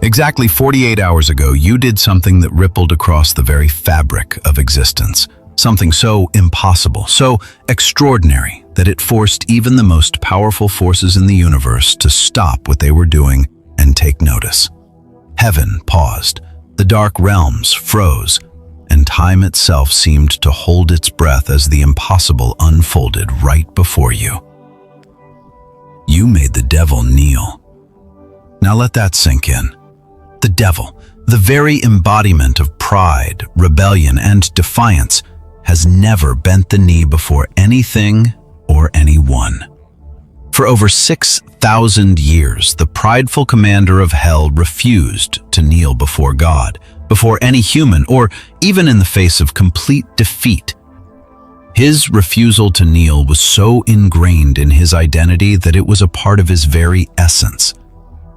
Exactly 48 hours ago, you did something that rippled across the very fabric of existence. Something so impossible, so extraordinary, that it forced even the most powerful forces in the universe to stop what they were doing and take notice. Heaven paused, the dark realms froze, and time itself seemed to hold its breath as the impossible unfolded right before you. You made the devil kneel. Now let that sink in. The devil, the very embodiment of pride, rebellion, and defiance, has never bent the knee before anything or anyone. For over 6,000 years, the prideful commander of hell refused to kneel before God, before any human, or even in the face of complete defeat. His refusal to kneel was so ingrained in his identity that it was a part of his very essence.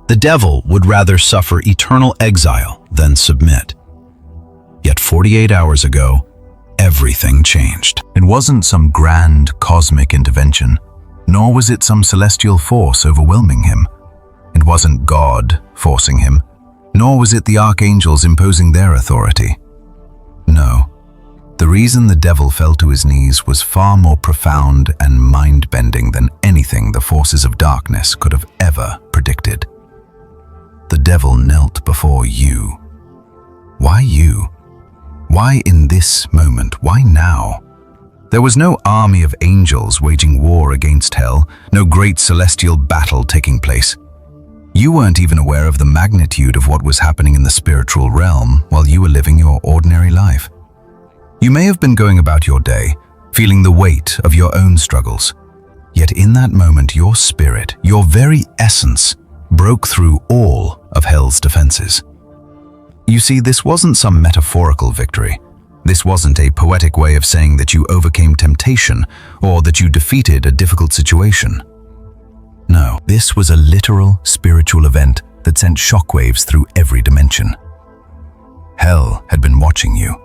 The devil would rather suffer eternal exile than submit. Yet 48 hours ago, everything changed. It wasn't some grand cosmic intervention, nor was it some celestial force overwhelming him. It wasn't God forcing him, nor was it the archangels imposing their authority. No, the reason the devil fell to his knees was far more profound and mind-bending than anything the forces of darkness could have ever predicted. The devil knelt before you. Why you? Why in this moment? Why now? There was no army of angels waging war against hell, no great celestial battle taking place. You weren't even aware of the magnitude of what was happening in the spiritual realm while you were living your ordinary life. You may have been going about your day, feeling the weight of your own struggles. Yet in that moment, your spirit, your very essence, broke through all of hell's defenses. You see, this wasn't some metaphorical victory. This wasn't a poetic way of saying that you overcame temptation or that you defeated a difficult situation. No, this was a literal spiritual event that sent shockwaves through every dimension. Hell had been watching you,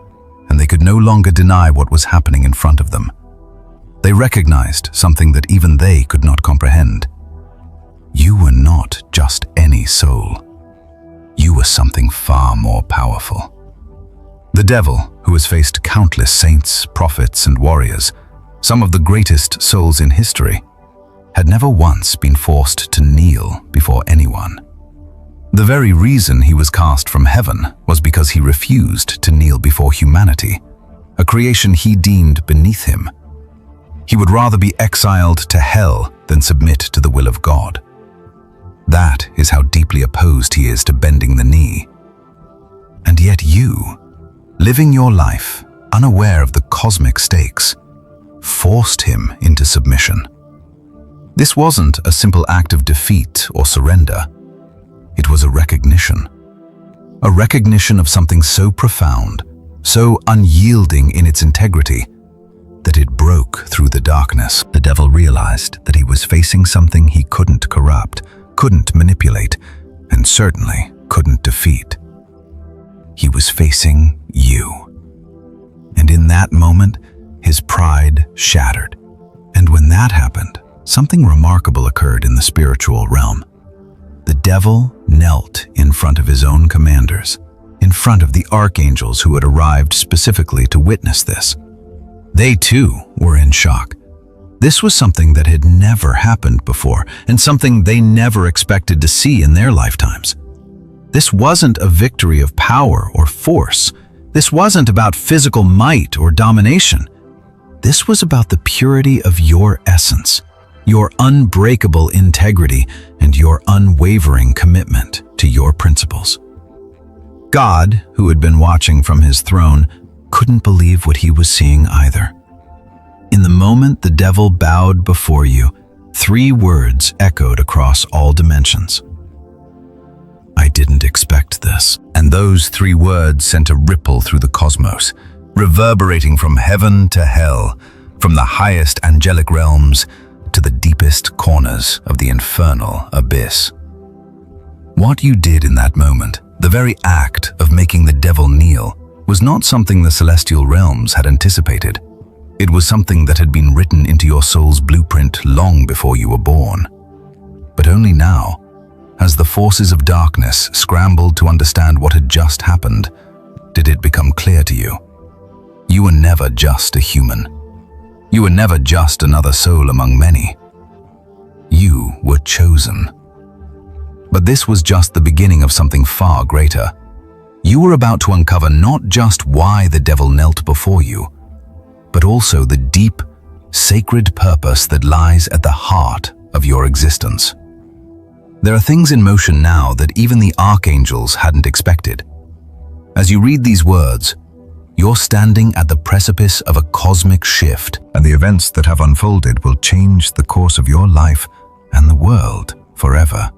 and they could no longer deny what was happening in front of them. They recognized something that even they could not comprehend. You were not just any soul. You were something far more powerful. The devil, who has faced countless saints, prophets, and warriors, some of the greatest souls in history, had never once been forced to kneel before anyone. The very reason he was cast from heaven was because he refused to kneel before humanity, a creation he deemed beneath him. He would rather be exiled to hell than submit to the will of God. That is how deeply opposed he is to bending the knee. And yet you, living your life unaware of the cosmic stakes, forced him into submission. This wasn't a simple act of defeat or surrender. It was a recognition of something so profound, so unyielding in its integrity, that it broke through the darkness. The devil realized that he was facing something he couldn't corrupt, couldn't manipulate, and certainly couldn't defeat. He was facing you. And in that moment, his pride shattered. And when that happened, something remarkable occurred in the spiritual realm. The devil knelt in front of his own commanders, in front of the archangels who had arrived specifically to witness this. They too were in shock. This was something that had never happened before, and something they never expected to see in their lifetimes. This wasn't a victory of power or force. This wasn't about physical might or domination. This was about the purity of your essence, your unbreakable integrity, and your unwavering commitment to your principles. God, who had been watching from his throne, couldn't believe what he was seeing either. In the moment the devil bowed before you, 3 words echoed across all dimensions. I didn't expect this. And those 3 words sent a ripple through the cosmos, reverberating from heaven to hell, from the highest angelic realms to the deepest corners of the infernal abyss. What you did in that moment, the very act of making the devil kneel, was not something the celestial realms had anticipated. It was something that had been written into your soul's blueprint long before you were born. But only now, As the forces of darkness scrambled to understand what had just happened, did it become clear to you? You were never just a human. You were never just another soul among many. You were chosen. But this was just the beginning of something far greater. You were about to uncover not just why the devil knelt before you, but also the deep, sacred purpose that lies at the heart of your existence. There are things in motion now that even the archangels hadn't expected. As you read these words, you're standing at the precipice of a cosmic shift, and the events that have unfolded will change the course of your life and the world forever.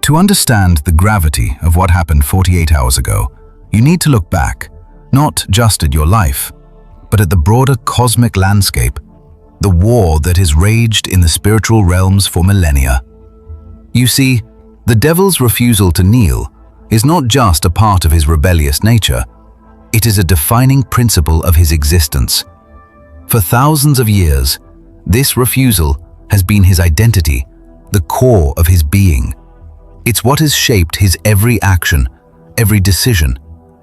To understand the gravity of what happened 48 hours ago, you need to look back, not just at your life, but at the broader cosmic landscape, the war that has raged in the spiritual realms for millennia. You see, the devil's refusal to kneel is not just a part of his rebellious nature, it is a defining principle of his existence. For thousands of years, this refusal has been his identity, the core of his being. It's what has shaped his every action, every decision,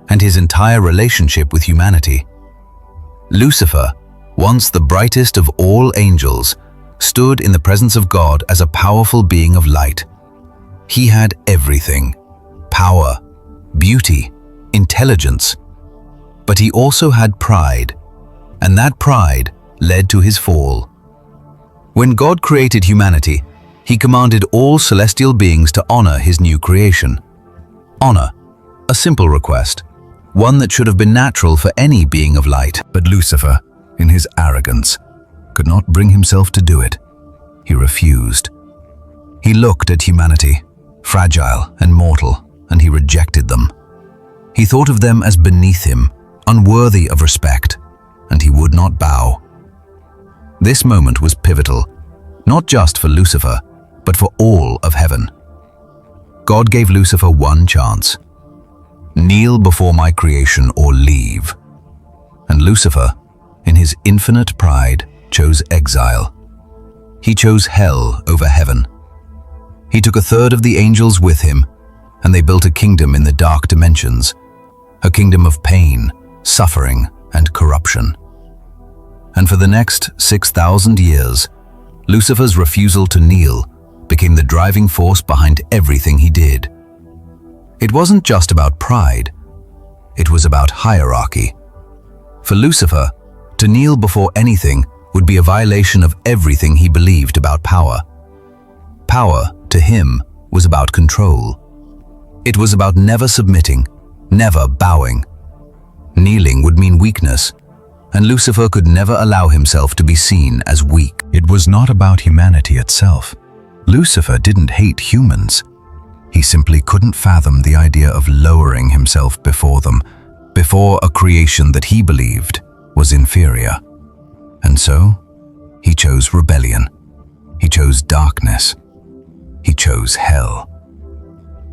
and his entire relationship with humanity. Lucifer, once the brightest of all angels, stood in the presence of God as a powerful being of light. He had everything: power, beauty, intelligence. But he also had pride, and that pride led to his fall. When God created humanity, he commanded all celestial beings to honor his new creation. Honor, a simple request, one that should have been natural for any being of light. But Lucifer, in his arrogance, could not bring himself to do it. He refused. He looked at humanity, fragile and mortal, and he rejected them. He thought of them as beneath him, unworthy of respect, and he would not bow. This moment was pivotal, not just for Lucifer, but for all of heaven. God gave Lucifer one chance: kneel before my creation or leave. And Lucifer, in his infinite pride, chose exile. He chose hell over heaven. He took a third of the angels with him, and they built a kingdom in the dark dimensions, a kingdom of pain, suffering, and corruption. And for the next 6,000 years, Lucifer's refusal to kneel became the driving force behind everything he did. It wasn't just about pride, it was about hierarchy. For Lucifer, to kneel before anything would be a violation of everything he believed about power. Power, to him, was about control. It was about never submitting, never bowing. Kneeling would mean weakness, and Lucifer could never allow himself to be seen as weak. It was not about humanity itself. Lucifer didn't hate humans. He simply couldn't fathom the idea of lowering himself before them, before a creation that he believed was inferior. And so, he chose rebellion. He chose darkness. He chose hell.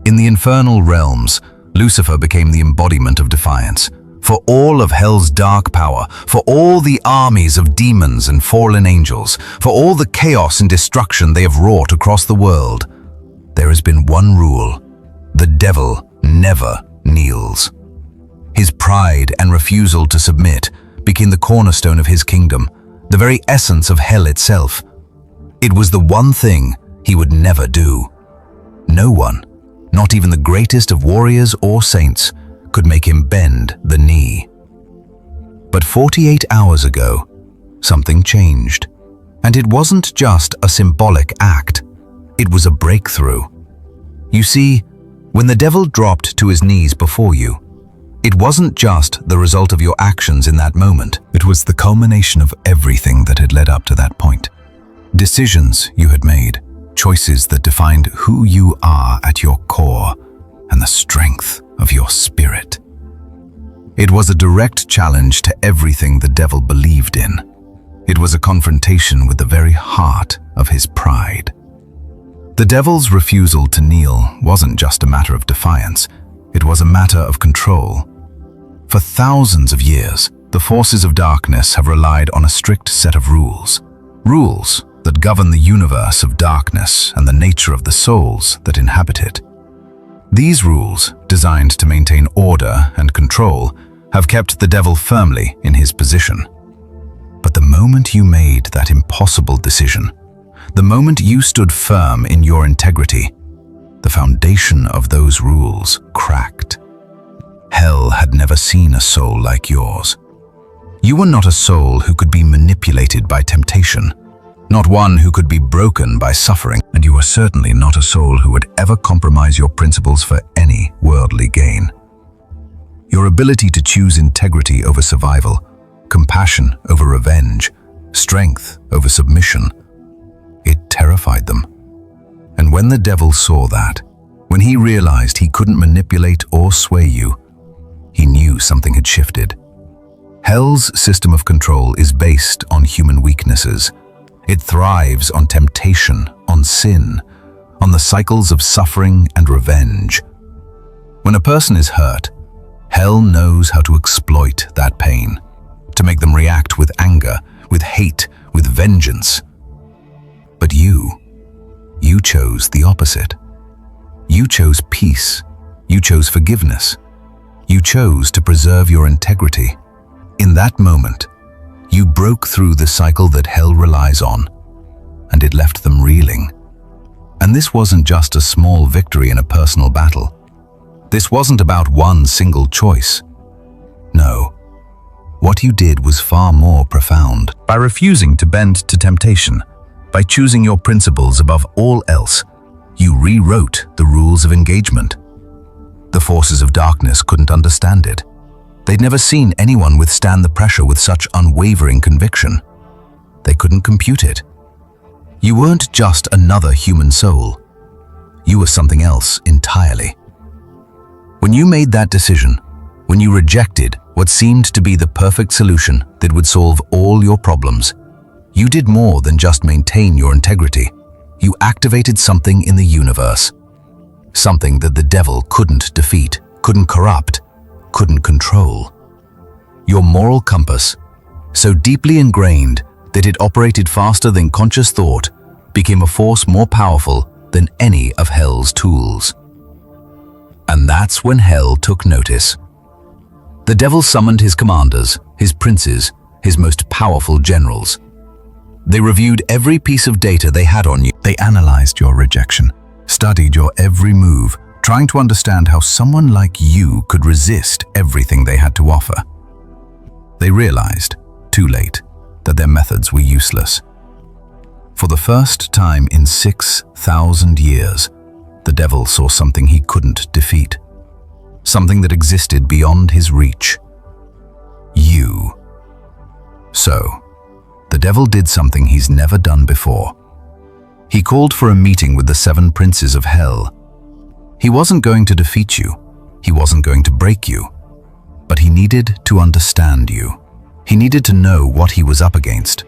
In the infernal realms, Lucifer became the embodiment of defiance. For all of hell's dark power, for all the armies of demons and fallen angels, for all the chaos and destruction they have wrought across the world, there has been one rule: the devil never kneels. His pride and refusal to submit became the cornerstone of his kingdom, the very essence of hell itself. It was the one thing he would never do. No one, not even the greatest of warriors or saints, could make him bend the knee. But 48 hours ago, something changed. And it wasn't just a symbolic act, it was a breakthrough. You see, when the devil dropped to his knees before you, it wasn't just the result of your actions in that moment. It was the culmination of everything that had led up to that point. Decisions you had made, choices that defined who you are at your core, and the strength of your spirit. It was a direct challenge to everything the devil believed in. It was a confrontation with the very heart of his pride. The devil's refusal to kneel wasn't just a matter of defiance, it was a matter of control. For thousands of years, the forces of darkness have relied on a strict set of rules. Rules that govern the universe of darkness and the nature of the souls that inhabit it. These rules, designed to maintain order and control, have kept the devil firmly in his position. But the moment you made that impossible decision, the moment you stood firm in your integrity, the foundation of those rules cracked. Hell had never seen a soul like yours. You were not a soul who could be manipulated by temptation, not one who could be broken by suffering, and you were certainly not a soul who would ever compromise your principles for any worldly gain. Your ability to choose integrity over survival, compassion over revenge, strength over submission, it terrified them. And when the devil saw that, when he realized he couldn't manipulate or sway you, he knew something had shifted. Hell's system of control is based on human weaknesses. It thrives on temptation, on sin, on the cycles of suffering and revenge. When a person is hurt, hell knows how to exploit that pain, to make them react with anger, with hate, with vengeance. But you chose the opposite. You chose peace. You chose forgiveness. You chose to preserve your integrity. In that moment, you broke through the cycle that hell relies on, and it left them reeling. And this wasn't just a small victory in a personal battle. This wasn't about one single choice. No, what you did was far more profound. By refusing to bend to temptation, by choosing your principles above all else, you rewrote the rules of engagement. The forces of darkness couldn't understand it. They'd never seen anyone withstand the pressure with such unwavering conviction. They couldn't compute it. You weren't just another human soul. You were something else entirely. When you made that decision, when you rejected what seemed to be the perfect solution that would solve all your problems, you did more than just maintain your integrity. You activated something in the universe. Something that the devil couldn't defeat, couldn't corrupt, couldn't control. Your moral compass, so deeply ingrained that it operated faster than conscious thought, became a force more powerful than any of hell's tools. And that's when hell took notice. The devil summoned his commanders, his princes, his most powerful generals. They reviewed every piece of data they had on you. They analyzed your rejection, studied your every move, trying to understand how someone like you could resist everything they had to offer. They realized, too late, that their methods were useless. For the first time in 6,000 years, the devil saw something he couldn't defeat, something that existed beyond his reach. You. So, the devil did something he's never done before. He called for a meeting with the 7 princes of hell. He wasn't going to defeat you. He wasn't going to break you. But he needed to understand you. He needed to know what he was up against.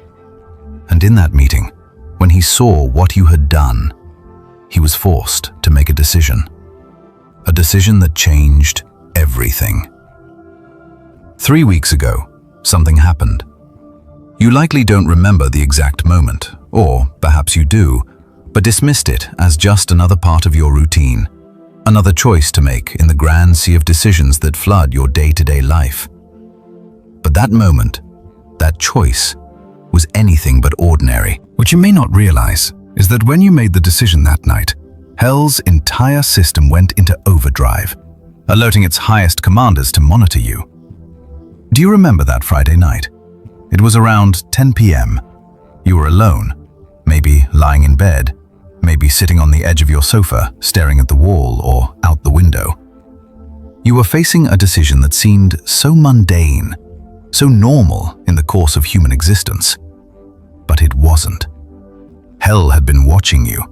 And in that meeting, when he saw what you had done, he was forced to make a decision. A decision that changed everything. 3 weeks ago, something happened. You likely don't remember the exact moment, or perhaps you do, but dismissed it as just another part of your routine, another choice to make in the grand sea of decisions that flood your day-to-day life. But that moment, that choice, was anything but ordinary. What you may not realize is that when you made the decision that night, hell's entire system went into overdrive, alerting its highest commanders to monitor you. Do you remember that Friday night? It was around 10 p.m. You were alone, maybe lying in bed, maybe sitting on the edge of your sofa, staring at the wall or out the window. You were facing a decision that seemed so mundane, so normal in the course of human existence. But it wasn't. Hell had been watching you,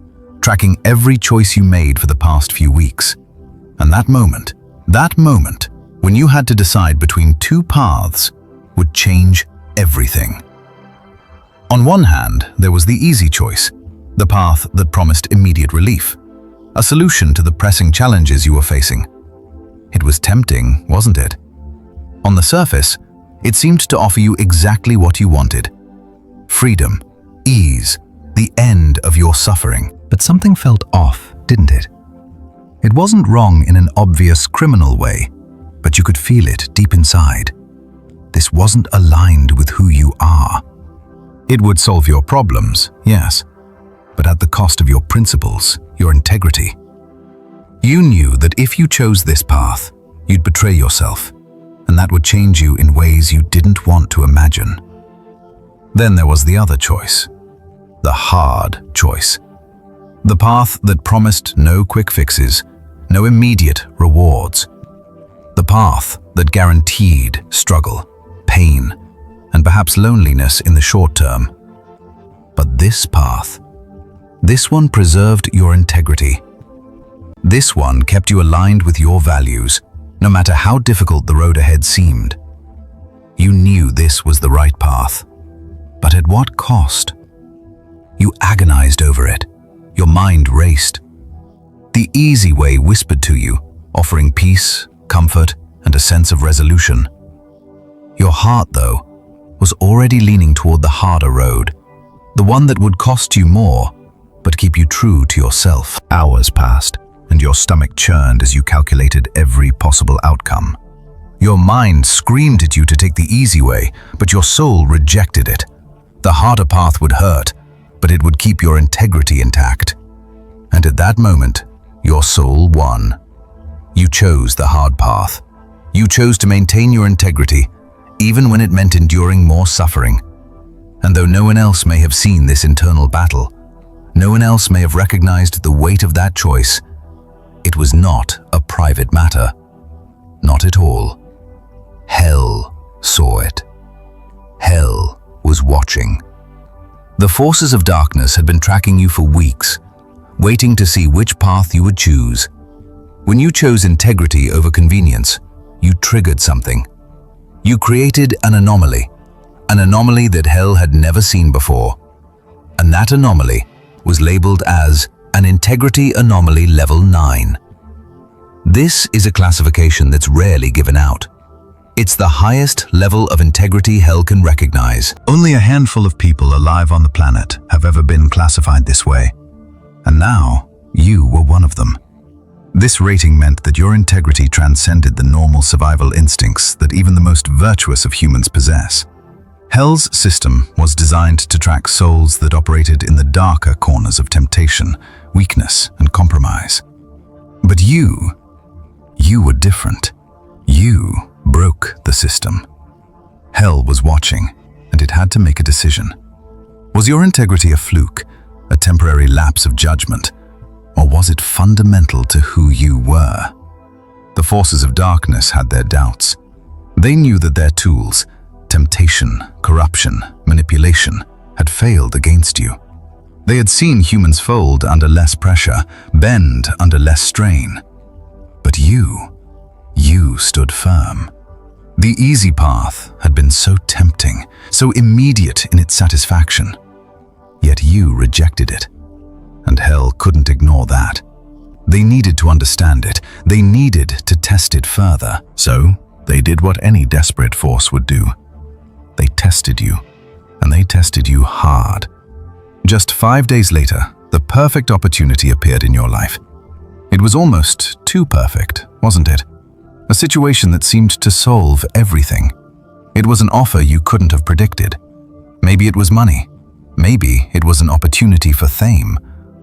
tracking every choice you made for the past few weeks. And that moment, when you had to decide between 2 paths, would change everything. On one hand, there was the easy choice, the path that promised immediate relief, a solution to the pressing challenges you were facing. It was tempting, wasn't it? On the surface, it seemed to offer you exactly what you wanted. Freedom, ease, the end of your suffering. But something felt off, didn't it? It wasn't wrong in an obvious criminal way, but you could feel it deep inside. This wasn't aligned with who you are. It would solve your problems, yes, but at the cost of your principles, your integrity. You knew that if you chose this path, you'd betray yourself, and that would change you in ways you didn't want to imagine. Then there was the other choice, the hard choice. The path that promised no quick fixes, no immediate rewards. The path that guaranteed struggle, pain, and perhaps loneliness in the short term. But this path, this one preserved your integrity. This one kept you aligned with your values, no matter how difficult the road ahead seemed. You knew this was the right path, but at what cost? You agonized over it. Your mind raced. The easy way whispered to you, offering peace, comfort, and a sense of resolution. Your heart, though, was already leaning toward the harder road, the one that would cost you more, but keep you true to yourself. Hours passed, and your stomach churned as you calculated every possible outcome. Your mind screamed at you to take the easy way, but your soul rejected it. The harder path would hurt, but it would keep your integrity intact. And at that moment, your soul won. You chose the hard path. You chose to maintain your integrity, even when it meant enduring more suffering. And though no one else may have seen this internal battle, no one else may have recognized the weight of that choice, it was not a private matter. Not at all. Hell saw it. Hell was watching. The forces of darkness had been tracking you for weeks, waiting to see which path you would choose. When you chose integrity over convenience, you triggered something. You created an anomaly that hell had never seen before. And that anomaly was labeled as an Integrity Anomaly Level 9. This is a classification that's rarely given out. It's the highest level of integrity hell can recognize. Only a handful of people alive on the planet have ever been classified this way. And now, you were one of them. This rating meant that your integrity transcended the normal survival instincts that even the most virtuous of humans possess. Hell's system was designed to track souls that operated in the darker corners of temptation, weakness, and compromise. But you were different. You broke the system. Hell was watching, and it had to make a decision. Was your integrity a fluke, a temporary lapse of judgment, or was it fundamental to who you were? The forces of darkness had their doubts. They knew that their tools, temptation, corruption, manipulation, had failed against you. They had seen humans fold under less pressure, bend under less strain. But you stood firm. The easy path had been so tempting, so immediate in its satisfaction. Yet you rejected it. And hell couldn't ignore that. They needed to understand it. They needed to test it further. So they did what any desperate force would do. They tested you, and they tested you hard. Just 5 days later, the perfect opportunity appeared in your life. It was almost too perfect, wasn't it? A situation that seemed to solve everything. It was an offer you couldn't have predicted. Maybe it was money. Maybe it was an opportunity for fame.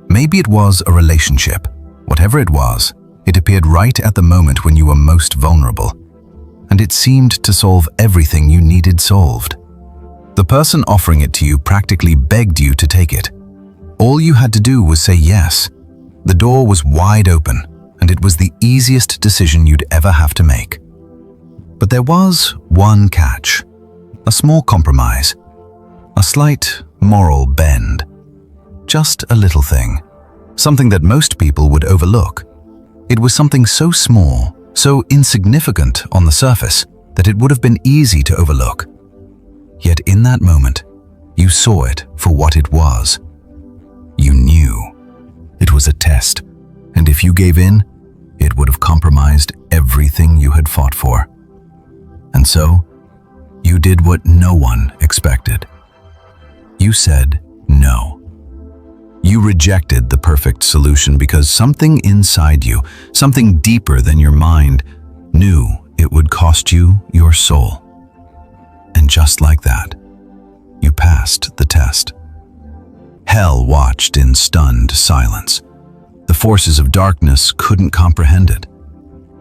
Maybe it was a relationship. Whatever it was, it appeared right at the moment when you were most vulnerable. And it seemed to solve everything you needed solved. The person offering it to you practically begged you to take it. All you had to do was say yes. The door was wide open, and it was the easiest decision you'd ever have to make. But there was one catch, a small compromise, a slight moral bend. Just a little thing, something that most people would overlook. It was something so small, so insignificant on the surface, that it would have been easy to overlook. Yet in that moment, you saw it for what it was. You knew. It was a test, and if you gave in, it would have compromised everything you had fought for. And so, you did what no one expected. You said no. You rejected the perfect solution because something inside you, something deeper than your mind, knew it would cost you your soul. And just like that, you passed the test. Hell watched in stunned silence. The forces of darkness couldn't comprehend it.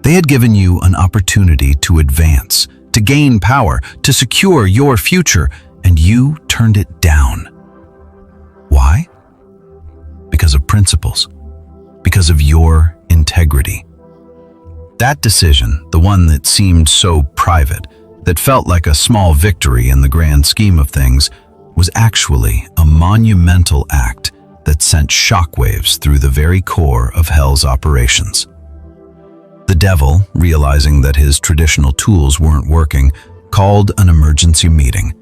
They had given you an opportunity to advance, to gain power, to secure your future, and you turned it down. Why? Because of principles, because of your integrity. That decision, the one that seemed so private, that felt like a small victory in the grand scheme of things, was actually a monumental act that sent shockwaves through the very core of hell's operations. The devil, realizing that his traditional tools weren't working, called an emergency meeting.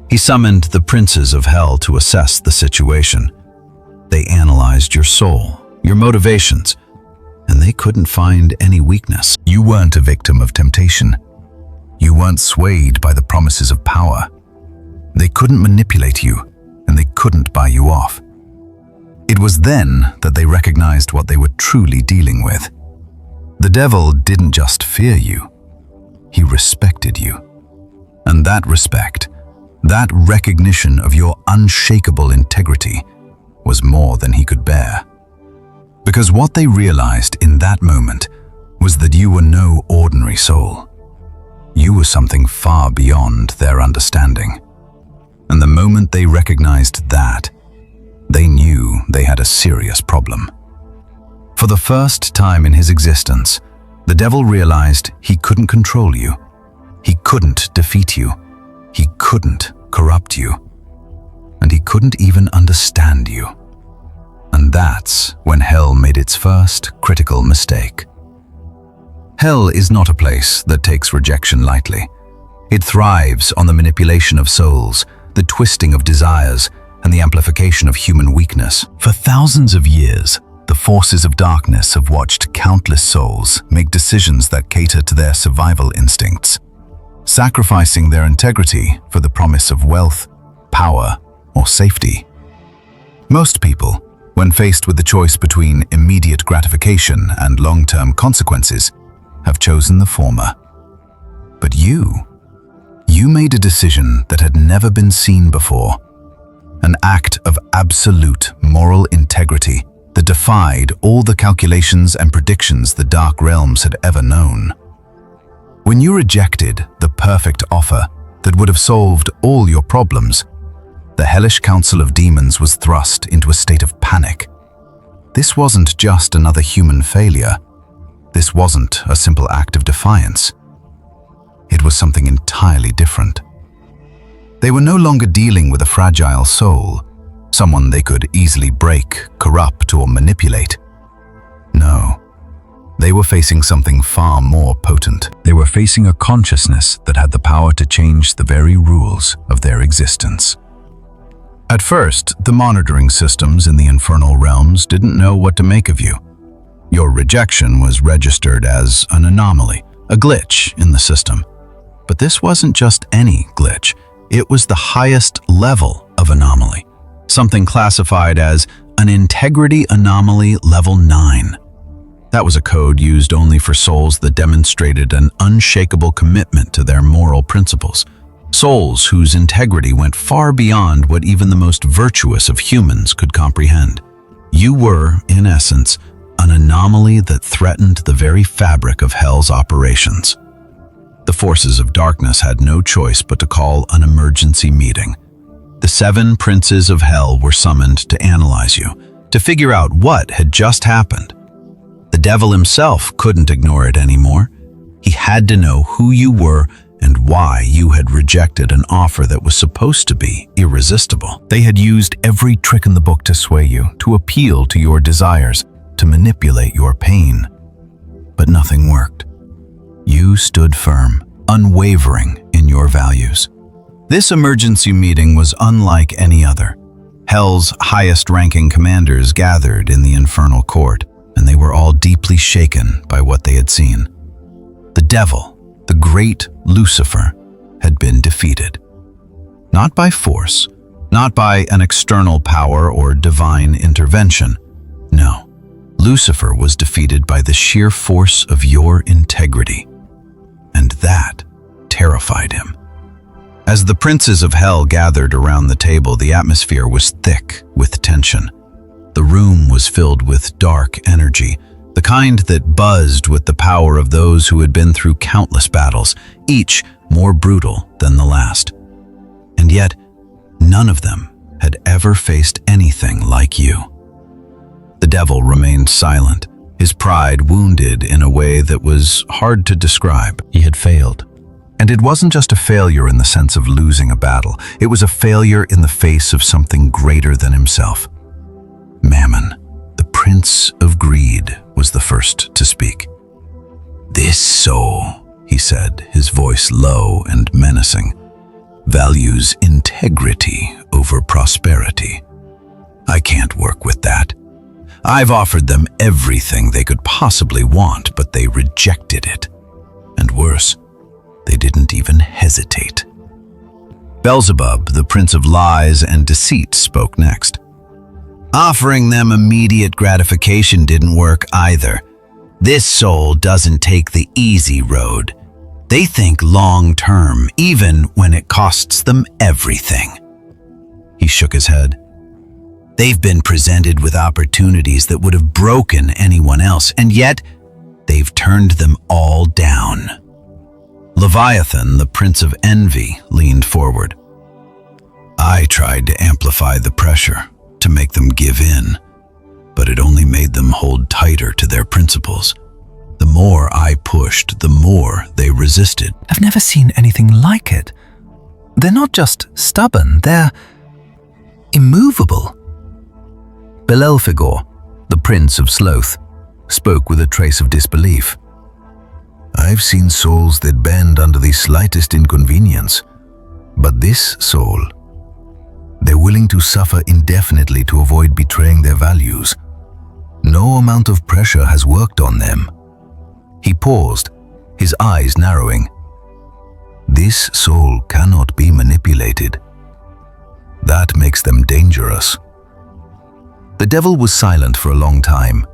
He summoned the princes of hell to assess the situation. They analyzed your soul, your motivations, and they couldn't find any weakness. You weren't a victim of temptation. You weren't swayed by the promises of power. They couldn't manipulate you, and they couldn't buy you off. It was then that they recognized what they were truly dealing with. The devil didn't just fear you, he respected you. And that respect, that recognition of your unshakable integrity, was more than he could bear. Because what they realized in that moment was that you were no ordinary soul. You were something far beyond their understanding. And the moment they recognized that, they knew they had a serious problem. For the first time in his existence, the devil realized he couldn't control you. He couldn't defeat you. He couldn't corrupt you. And he couldn't even understand you. And that's when hell made its first critical mistake. Hell is not a place that takes rejection lightly. It thrives on the manipulation of souls, the twisting of desires, and the amplification of human weakness. For thousands of years, the forces of darkness have watched countless souls make decisions that cater to their survival instincts, sacrificing their integrity for the promise of wealth, power, or safety. Most people, when faced with the choice between immediate gratification and long-term consequences, have chosen the former. But you made a decision that had never been seen before, an act of absolute moral integrity that defied all the calculations and predictions the dark realms had ever known. When you rejected the perfect offer that would have solved all your problems, the hellish council of demons was thrust into a state of panic. This wasn't just another human failure. This wasn't a simple act of defiance. It was something entirely different. They were no longer dealing with a fragile soul, someone they could easily break, corrupt, or manipulate. No, they were facing something far more potent. They were facing a consciousness that had the power to change the very rules of their existence. At first, the monitoring systems in the infernal realms didn't know what to make of you. Your rejection was registered as an anomaly, a glitch in the system. But this wasn't just any glitch. It was the highest level of anomaly, something classified as an integrity anomaly level 9. That was a code used only for souls that demonstrated an unshakable commitment to their moral principles, souls whose integrity went far beyond what even the most virtuous of humans could comprehend. You were, in essence, an anomaly that threatened the very fabric of hell's operations. The forces of darkness had no choice but to call an emergency meeting. The 7 princes of hell were summoned to analyze you, to figure out what had just happened. The devil himself couldn't ignore it anymore. He had to know who you were and why you had rejected an offer that was supposed to be irresistible. They had used every trick in the book to sway you, to appeal to your desires, to manipulate your pain. But nothing worked. You stood firm, unwavering in your values. This emergency meeting was unlike any other. Hell's highest-ranking commanders gathered in the infernal court, and they were all deeply shaken by what they had seen. The devil, the great Lucifer, had been defeated. Not by force, Not by an external power or divine intervention. No, Lucifer was defeated by the sheer force of your integrity. And that terrified him. As the princes of hell gathered around the table, the atmosphere was thick with tension. The room was filled with dark energy, the kind that buzzed with the power of those who had been through countless battles, each more brutal than the last. And yet, none of them had ever faced anything like you. The devil remained silent, his pride wounded in a way that was hard to describe. He had failed. And it wasn't just a failure in the sense of losing a battle. It was a failure in the face of something greater than himself. Mammon, the prince of greed, was the first to speak. "This soul," he said, his voice low and menacing, "values integrity over prosperity. I can't work with that. I've offered them everything they could possibly want, but they rejected it. And worse, they didn't even hesitate." Beelzebub, the prince of lies and deceit, spoke next. "Offering them immediate gratification didn't work either. This soul doesn't take the easy road. They think long-term, even when it costs them everything." He shook his head. "They've been presented with opportunities that would have broken anyone else, and yet they've turned them all down." Leviathan, the prince of envy, leaned forward. "I tried to amplify the pressure, to make them give in, but it only made them hold tighter to their principles. The more I pushed, the more they resisted." I've never seen anything like it. They're not just stubborn, they're immovable. Belelfigor, the prince of sloth, spoke with a trace of disbelief. "I've seen souls that bend under the slightest inconvenience, but this soul, they're willing to suffer indefinitely to avoid betraying their values. No amount of pressure has worked on them." He paused, his eyes narrowing. "This soul cannot be manipulated. That makes them dangerous." The devil was silent for a long time.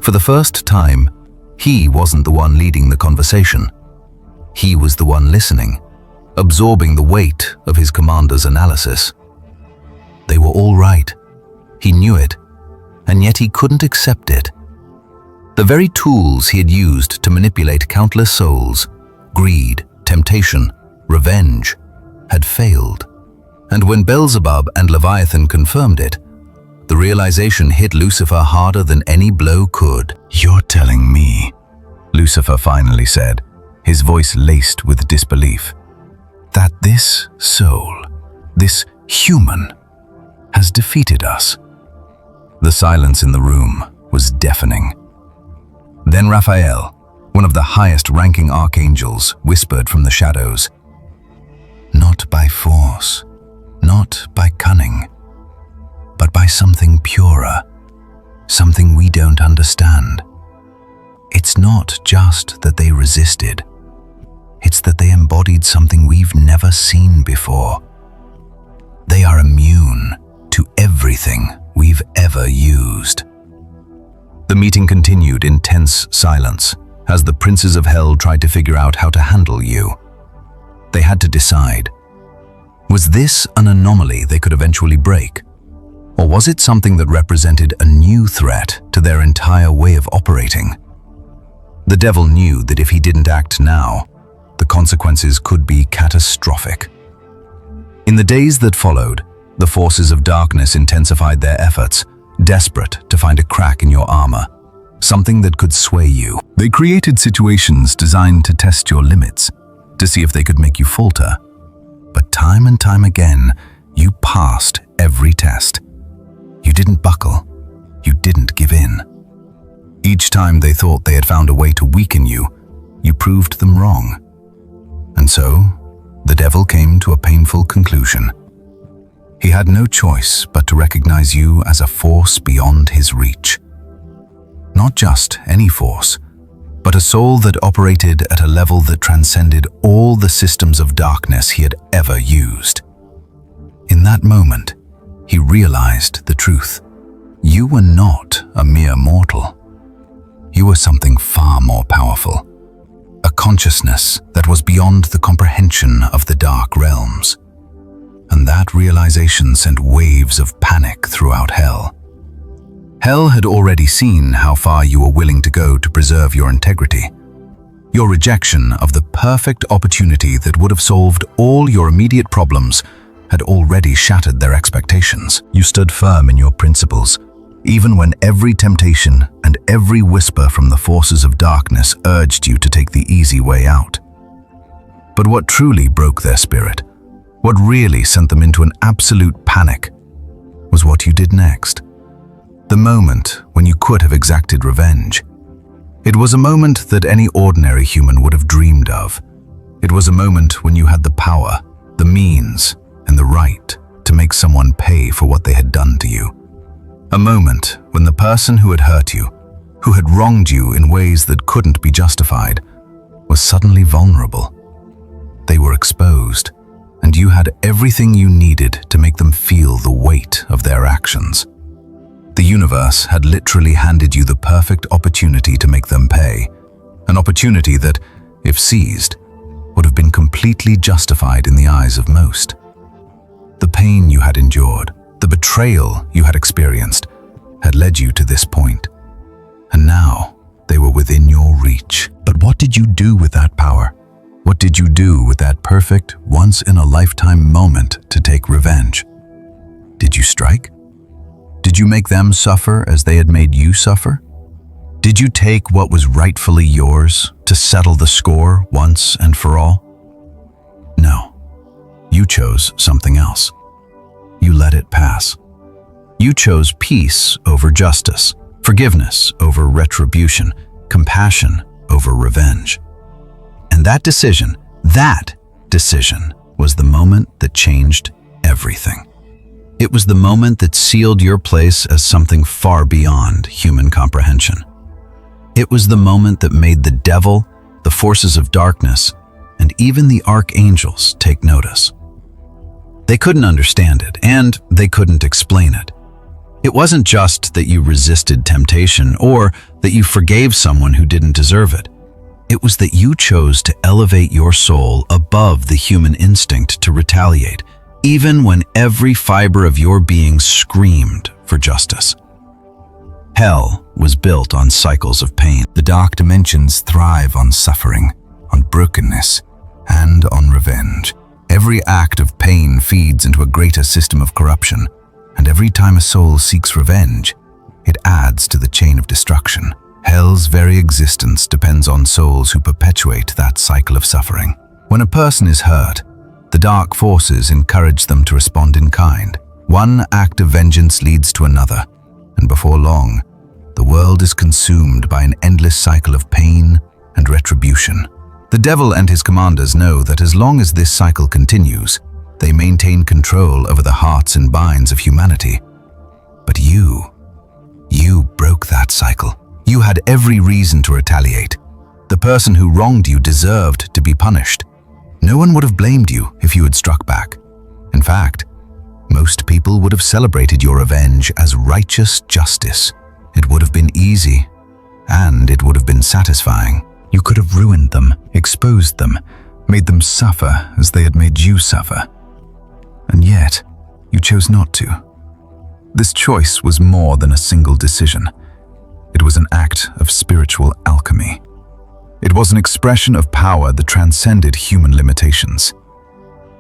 For the first time, he wasn't the one leading the conversation. He was the one listening, absorbing the weight of his commander's analysis. They were all right. He knew it, and yet he couldn't accept it. The very tools he had used to manipulate countless souls, greed, temptation, revenge, had failed. And when Beelzebub and Leviathan confirmed it, the realization hit Lucifer harder than any blow could. "You're telling me," Lucifer finally said, his voice laced with disbelief, "that this soul, this human, has defeated us?" The silence in the room was deafening. Then Raphael, one of the highest-ranking archangels, whispered from the shadows, "Not by force, not by cunning, but by something purer, something we don't understand. It's not just that they resisted, it's that they embodied something we've never seen before. They are immune to everything we've ever used." The meeting continued in tense silence as the princes of hell tried to figure out how to handle you. They had to decide. Was this an anomaly they could eventually break? Or was it something that represented a new threat to their entire way of operating? The devil knew that if he didn't act now, the consequences could be catastrophic. In the days that followed, the forces of darkness intensified their efforts, desperate to find a crack in your armor, something that could sway you. They created situations designed to test your limits, to see if they could make you falter. But time and time again, you passed every test. You didn't buckle. You didn't give in. Each time they thought they had found a way to weaken you, you proved them wrong. And so, the devil came to a painful conclusion. He had no choice but to recognize you as a force beyond his reach. Not just any force, but a soul that operated at a level that transcended all the systems of darkness he had ever used. In that moment, he realized the truth. You were not a mere mortal. You were something far more powerful. A consciousness that was beyond the comprehension of the dark realms. And that realization sent waves of panic throughout hell. Hell had already seen how far you were willing to go to preserve your integrity. Your rejection of the perfect opportunity that would have solved all your immediate problems had already shattered their expectations. You stood firm in your principles, even when every temptation and every whisper from the forces of darkness urged you to take the easy way out. But what truly broke their spirit, what really sent them into an absolute panic, was what you did next. The moment when you could have exacted revenge. It was a moment that any ordinary human would have dreamed of. It was a moment when you had the power, the means, and the right to make someone pay for what they had done to you. A moment when the person who had hurt you, who had wronged you in ways that couldn't be justified, was suddenly vulnerable. They were exposed, and you had everything you needed to make them feel the weight of their actions. The universe had literally handed you the perfect opportunity to make them pay, an opportunity that, if seized, would have been completely justified in the eyes of most. The pain you had endured, the betrayal you had experienced, had led you to this point. And now, they were within your reach. But what did you do with that power? What did you do with that perfect, once-in-a-lifetime moment to take revenge? Did you strike? Did you make them suffer as they had made you suffer? Did you take what was rightfully yours to settle the score once and for all? No. You chose something else. You let it pass. You chose peace over justice, forgiveness over retribution, compassion over revenge. And that decision was the moment that changed everything. It was the moment that sealed your place as something far beyond human comprehension. It was the moment that made the devil, the forces of darkness, and even the archangels take notice. They couldn't understand it, and they couldn't explain it. It wasn't just that you resisted temptation or that you forgave someone who didn't deserve it. It was that you chose to elevate your soul above the human instinct to retaliate, even when every fiber of your being screamed for justice. Hell was built on cycles of pain. The dark dimensions thrive on suffering, on brokenness, and on revenge. Every act of pain feeds into a greater system of corruption, and every time a soul seeks revenge, it adds to the chain of destruction. Hell's very existence depends on souls who perpetuate that cycle of suffering. When a person is hurt, the dark forces encourage them to respond in kind. One act of vengeance leads to another, and before long, the world is consumed by an endless cycle of pain and retribution. The devil and his commanders know that as long as this cycle continues, they maintain control over the hearts and minds of humanity. But you broke that cycle. You had every reason to retaliate. The person who wronged you deserved to be punished. No one would have blamed you if you had struck back. In fact, most people would have celebrated your revenge as righteous justice. It would have been easy, and it would have been satisfying. You could have ruined them, exposed them, made them suffer as they had made you suffer. And yet, you chose not to. This choice was more than a single decision. It was an act of spiritual alchemy. It was an expression of power that transcended human limitations.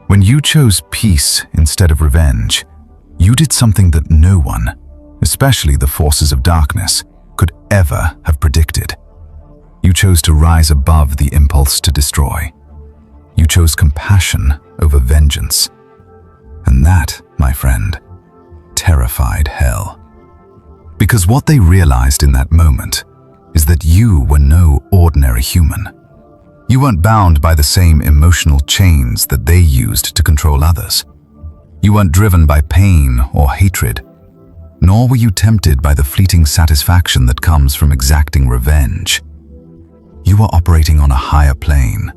When you chose peace instead of revenge, you did something that no one, especially the forces of darkness, could ever have predicted. You chose to rise above the impulse to destroy. You chose compassion over vengeance. And that, my friend, terrified hell. Because what they realized in that moment is that you were no ordinary human. You weren't bound by the same emotional chains that they used to control others. You weren't driven by pain or hatred, nor were you tempted by the fleeting satisfaction that comes from exacting revenge. You were operating on a higher plane,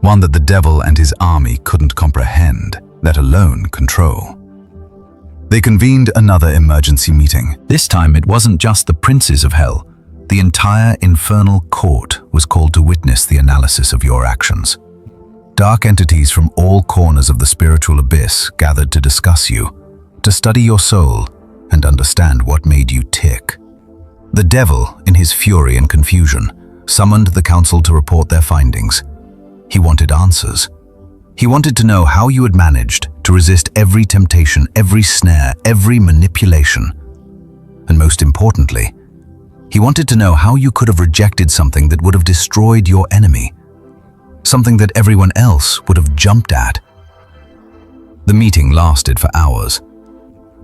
one that the devil and his army couldn't comprehend, let alone control. They convened another emergency meeting. This time it wasn't just the princes of hell. The entire infernal court was called to witness the analysis of your actions. Dark entities from all corners of the spiritual abyss gathered to discuss you, to study your soul and understand what made you tick. The devil, in his fury and confusion, summoned the council to report their findings. He wanted answers. He wanted to know how you had managed to resist every temptation, every snare, every manipulation. And most importantly, he wanted to know how you could have rejected something that would have destroyed your enemy, something that everyone else would have jumped at. The meeting lasted for hours.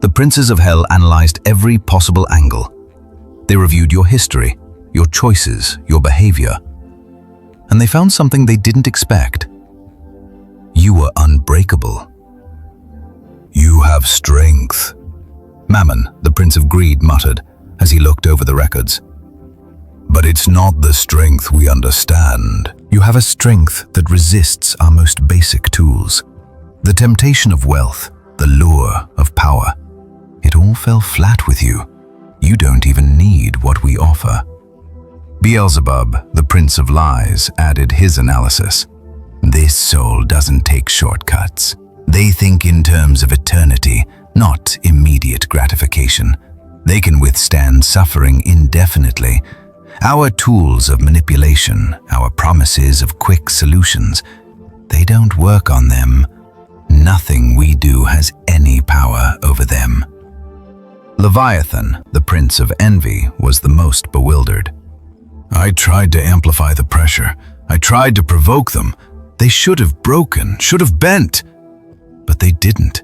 The princes of hell analyzed every possible angle. They reviewed your history, your choices, your behavior, and they found something they didn't expect. You were unbreakable. You have strength, Mammon, the prince of greed, muttered as he looked over the records. But it's not the strength we understand. You have a strength that resists our most basic tools. The temptation of wealth, the lure of power. It all fell flat with you. You don't even need what we offer. Beelzebub, the prince of lies, added his analysis. This soul doesn't take shortcuts. They think in terms of eternity, not immediate gratification. They can withstand suffering indefinitely. Our tools of manipulation, our promises of quick solutions, they don't work on them. Nothing we do has any power over them. Leviathan, the prince of envy, was the most bewildered. I tried to amplify the pressure. I tried to provoke them. They should have broken, should have bent. But they didn't.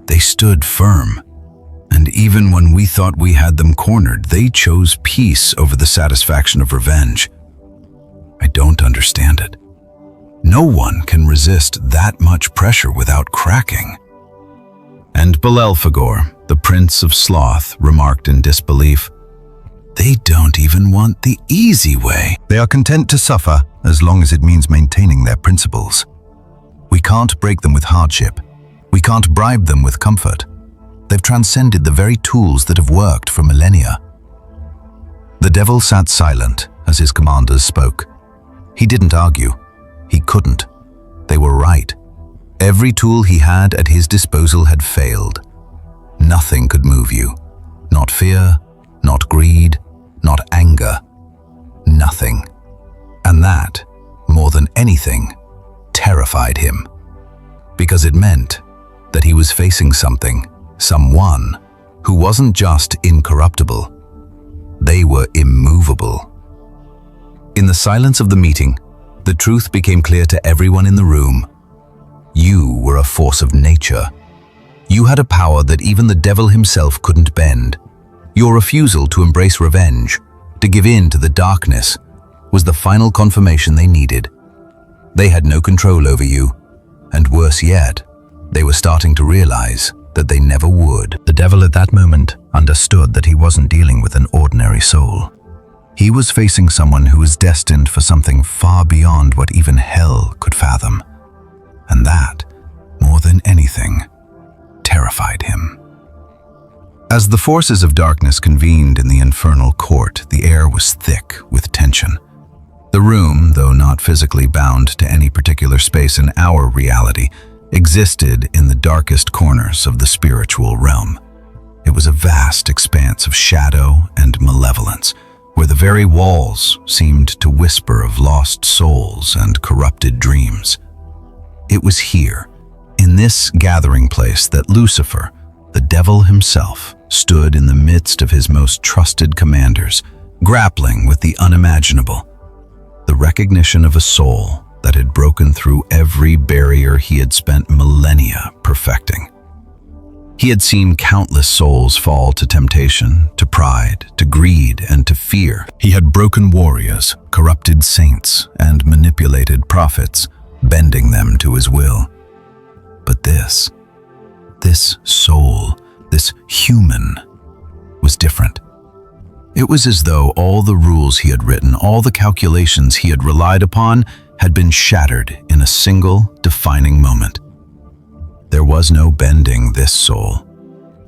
They stood firm. And even when we thought we had them cornered, they chose peace over the satisfaction of revenge. I don't understand it. No one can resist that much pressure without cracking. And Belelphegor, the prince of sloth, remarked in disbelief, they don't even want the easy way. They are content to suffer as long as it means maintaining their principles. We can't break them with hardship. We can't bribe them with comfort. They've transcended the very tools that have worked for millennia. The devil sat silent as his commanders spoke. He didn't argue. He couldn't. They were right. Every tool he had at his disposal had failed. Nothing could move you. Not fear, not greed, not anger. Nothing. And that, more than anything, terrified him. Because it meant that he was facing something, someone, who wasn't just incorruptible. They were immovable. In the silence of the meeting, the truth became clear to everyone in the room. You were a force of nature. You had a power that even the devil himself couldn't bend. Your refusal to embrace revenge, to give in to the darkness, was the final confirmation they needed. They had no control over you, and worse yet, they were starting to realize that they never would. The devil at that moment understood that he wasn't dealing with an ordinary soul. He was facing someone who was destined for something far beyond what even hell could fathom. And that, more than anything, terrified him. As the forces of darkness convened in the infernal court, the air was thick with tension. The room, though not physically bound to any particular space in our reality, existed in the darkest corners of the spiritual realm. It was a vast expanse of shadow and malevolence, where the very walls seemed to whisper of lost souls and corrupted dreams. It was here, in this gathering place, that Lucifer, the devil himself, stood in the midst of his most trusted commanders, grappling with the unimaginable, the recognition of a soul that had broken through every barrier he had spent millennia perfecting. He had seen countless souls fall to temptation, to pride, to greed, and to fear. He had broken warriors, corrupted saints, and manipulated prophets, bending them to his will. But this soul, this human, was different. It was as though all the rules he had written, all the calculations he had relied upon, had been shattered in a single defining moment. There was no bending this soul.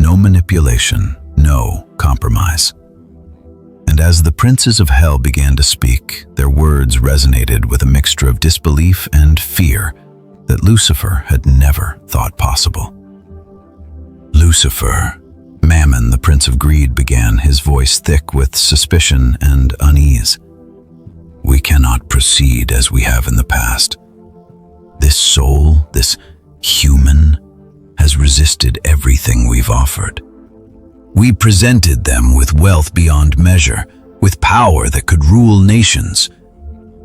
no manipulation, no compromise. And as the princes of hell began to speak, their words resonated with a mixture of disbelief and fear that Lucifer had never thought possible. Lucifer, Mammon, the prince of greed, began, his voice thick with suspicion and unease. We cannot proceed as we have in the past. This soul, this human, has resisted everything we've offered. We presented them with wealth beyond measure, with power that could rule nations,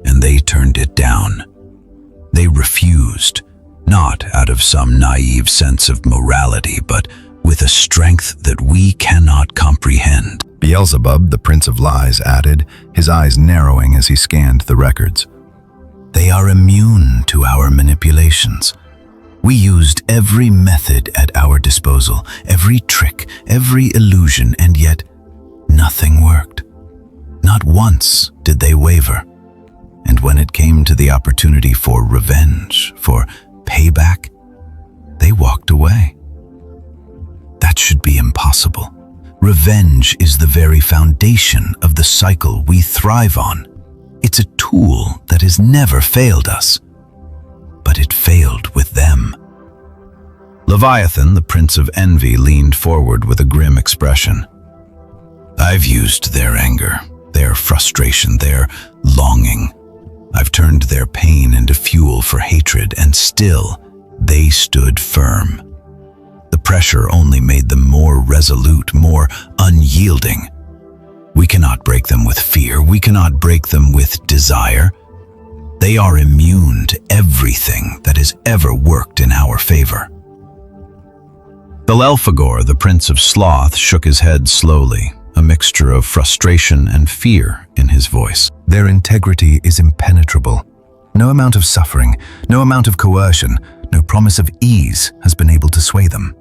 and they turned it down. They refused, not out of some naive sense of morality, but with a strength that we cannot comprehend. Beelzebub, the prince of lies, added, his eyes narrowing as he scanned the records. They are immune to our manipulations. We used every method at our disposal, every trick, every illusion, and yet nothing worked. Not once did they waver. And when it came to the opportunity for revenge, for payback, they walked away. That should be impossible. Revenge is the very foundation of the cycle we thrive on. It's a tool that has never failed us, but it failed with them. Leviathan, the prince of envy, leaned forward with a grim expression. I've used their anger, their frustration, their longing. I've turned their pain into fuel for hatred, and still they stood firm. The pressure only made them more resolute, more unyielding. We cannot break them with fear. We cannot break them with desire. They are immune to everything that has ever worked in our favor. Belphegor, the prince of sloth, shook his head slowly, a mixture of frustration and fear in his voice. Their integrity is impenetrable. No amount of suffering, no amount of coercion, no promise of ease has been able to sway them.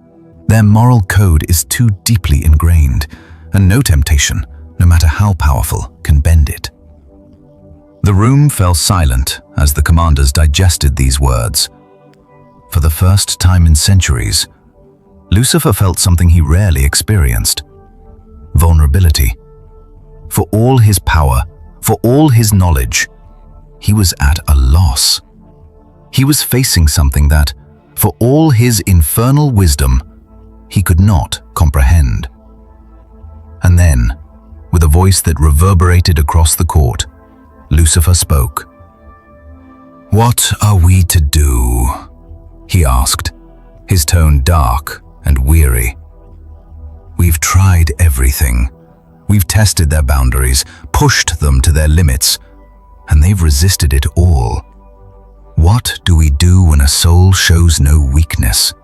Their moral code is too deeply ingrained, and no temptation, no matter how powerful, can bend it. The room fell silent as the commanders digested these words. For the first time in centuries, Lucifer felt something he rarely experienced: vulnerability. For all his power, for all his knowledge, he was at a loss. He was facing something that, for all his infernal wisdom, he could not comprehend. And then, with a voice that reverberated across the court, Lucifer spoke. "What are we to do?" he asked, his tone dark and weary. "We've tried everything. We've tested their boundaries, pushed them to their limits, and they've resisted it all. What do we do when a soul shows no weakness?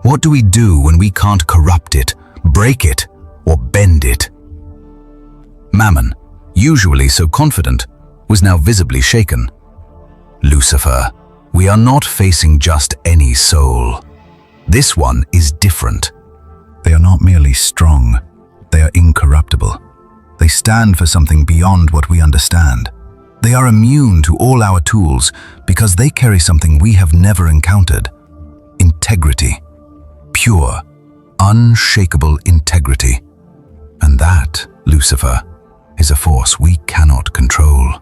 What do we do when we can't corrupt it, break it, or bend it?" Mammon, usually so confident, was now visibly shaken. "Lucifer, we are not facing just any soul. This one is different. They are not merely strong, they are incorruptible. They stand for something beyond what we understand. They are immune to all our tools because they carry something we have never encountered: integrity. Pure, unshakable integrity. And that, Lucifer, is a force we cannot control."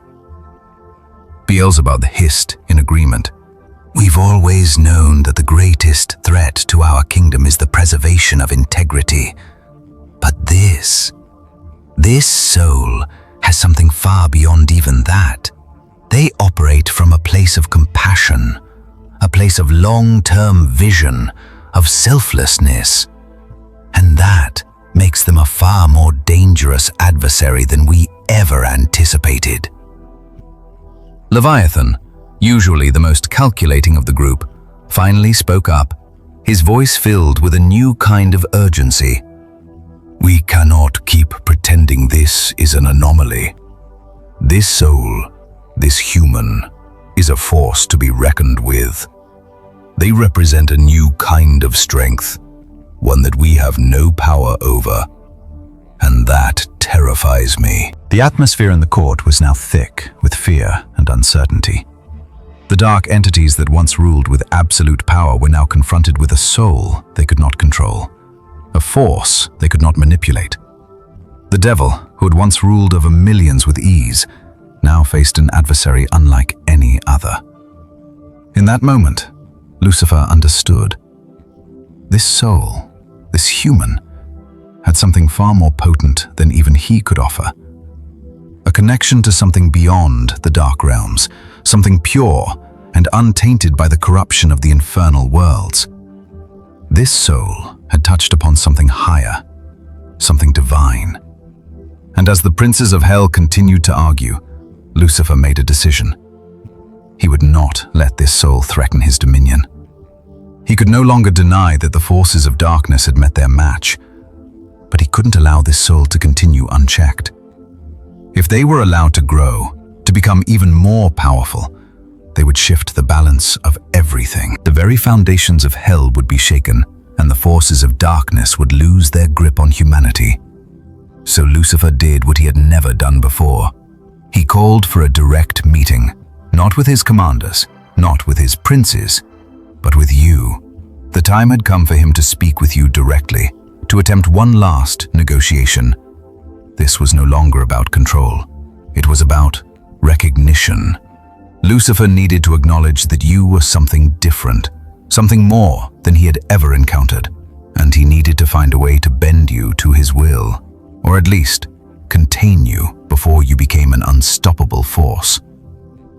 Beelzebub hissed in agreement. "We've always known that the greatest threat to our kingdom is the preservation of integrity. But this soul has something far beyond even that. They operate from a place of compassion, a place of long-term vision, of selflessness. And that makes them a far more dangerous adversary than we ever anticipated." Leviathan, usually the most calculating of the group, finally spoke up, his voice filled with a new kind of urgency. "We cannot keep pretending this is an anomaly. This soul, this human, is a force to be reckoned with. They represent a new kind of strength, one that we have no power over, and that terrifies me." The atmosphere in the court was now thick with fear and uncertainty. The dark entities that once ruled with absolute power were now confronted with a soul they could not control, a force they could not manipulate. The devil, who had once ruled over millions with ease, now faced an adversary unlike any other. In that moment, Lucifer understood. This soul, this human, had something far more potent than even he could offer. A connection to something beyond the dark realms, something pure and untainted by the corruption of the infernal worlds. This soul had touched upon something higher, something divine. And as the princes of hell continued to argue, Lucifer made a decision. He would not let this soul threaten his dominion. He could no longer deny that the forces of darkness had met their match, but he couldn't allow this soul to continue unchecked. If they were allowed to grow, to become even more powerful, they would shift the balance of everything. The very foundations of hell would be shaken, and the forces of darkness would lose their grip on humanity. So Lucifer did what he had never done before. He called for a direct meeting, not with his commanders, not with his princes, but with you. The time had come for him to speak with you directly, to attempt one last negotiation. This was no longer about control. It was about recognition. Lucifer needed to acknowledge that you were something different, something more than he had ever encountered, and he needed to find a way to bend you to his will, or at least contain you before you became an unstoppable force.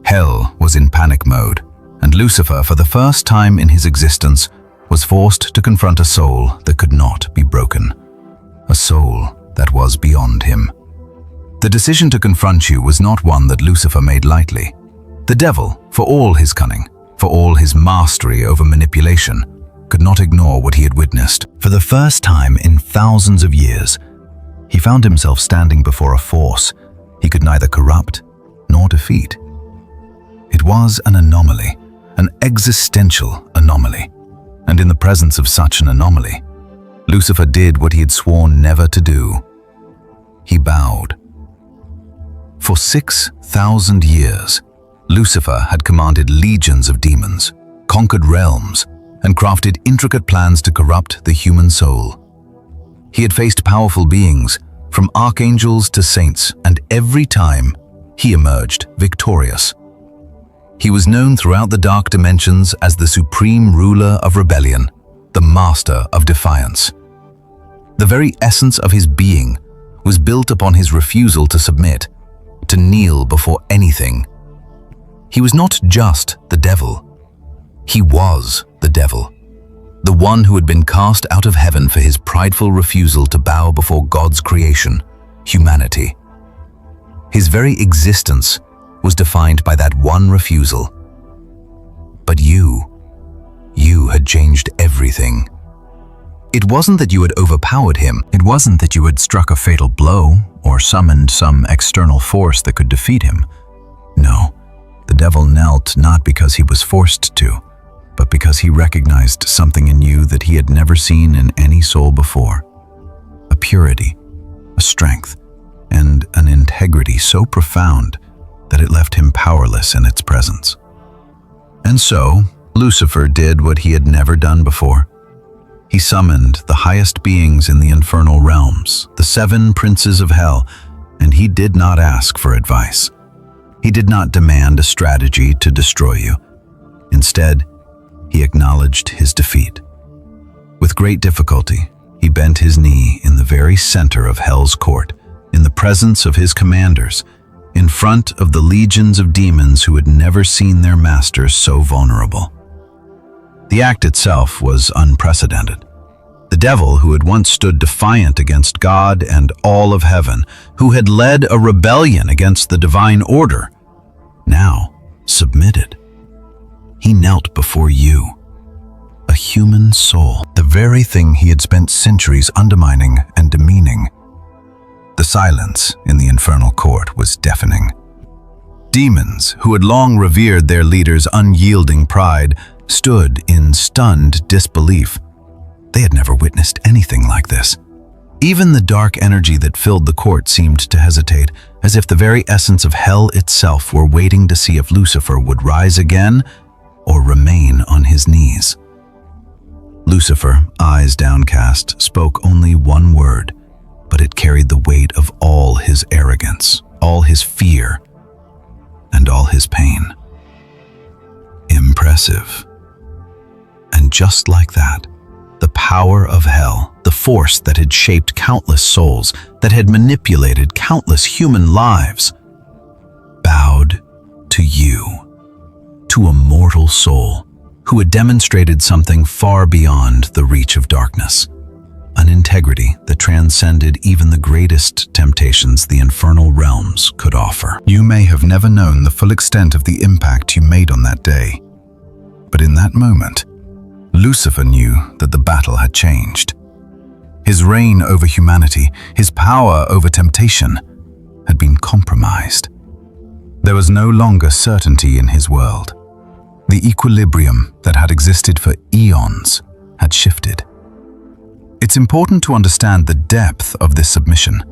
Hell was in panic mode, and Lucifer, for the first time in his existence, was forced to confront a soul that could not be broken, a soul that was beyond him. The decision to confront you was not one that Lucifer made lightly. The devil, for all his cunning, for all his mastery over manipulation, could not ignore what he had witnessed. For the first time in thousands of years, he found himself standing before a force he could neither corrupt nor defeat. It was an anomaly, an existential anomaly, and in the presence of such an anomaly, Lucifer did what he had sworn never to do. He bowed. For 6,000 years, Lucifer had commanded legions of demons, conquered realms, and crafted intricate plans to corrupt the human soul. He had faced powerful beings, from archangels to saints, and every time he emerged victorious. He was known throughout the dark dimensions as the supreme ruler of rebellion, the master of defiance. The very essence of his being was built upon his refusal to submit, to kneel before anything. He was not just the devil. He was the devil, the one who had been cast out of heaven for his prideful refusal to bow before God's creation, humanity. His very existence was defined by that one refusal. But you had changed everything. It wasn't that you had overpowered him. It wasn't that you had struck a fatal blow or summoned some external force that could defeat him. No, the devil knelt not because he was forced to, but because he recognized something in you that he had never seen in any soul before. A purity, a strength, and an integrity so profound that it left him powerless in its presence. And so, Lucifer did what he had never done before. He summoned the highest beings in the infernal realms, the 7 princes of hell, and he did not ask for advice. He did not demand a strategy to destroy you. Instead, he acknowledged his defeat. With great difficulty, he bent his knee in the very center of hell's court, in the presence of his commanders, in front of the legions of demons who had never seen their masters so vulnerable. The act itself was unprecedented. The devil, who had once stood defiant against God and all of heaven, who had led a rebellion against the divine order, now submitted. He knelt before you, a human soul, the very thing he had spent centuries undermining and demeaning. The silence in the infernal court was deafening. Demons, who had long revered their leader's unyielding pride, stood in stunned disbelief. They had never witnessed anything like this. Even the dark energy that filled the court seemed to hesitate, as if the very essence of hell itself were waiting to see if Lucifer would rise again or remain on his knees. Lucifer, eyes downcast, spoke only one word, but it carried the weight of all his arrogance, all his fear, and all his pain. Impressive. And just like that, the power of hell, the force that had shaped countless souls, that had manipulated countless human lives, bowed to you, to a mortal soul who had demonstrated something far beyond the reach of darkness, an integrity that transcended even the greatest temptations the infernal realms could offer. You may have never known the full extent of the impact you made on that day, but in that moment, Lucifer knew that the battle had changed. His reign over humanity, his power over temptation, had been compromised. There was no longer certainty in his world. The equilibrium that had existed for eons had shifted. It's important to understand the depth of this submission.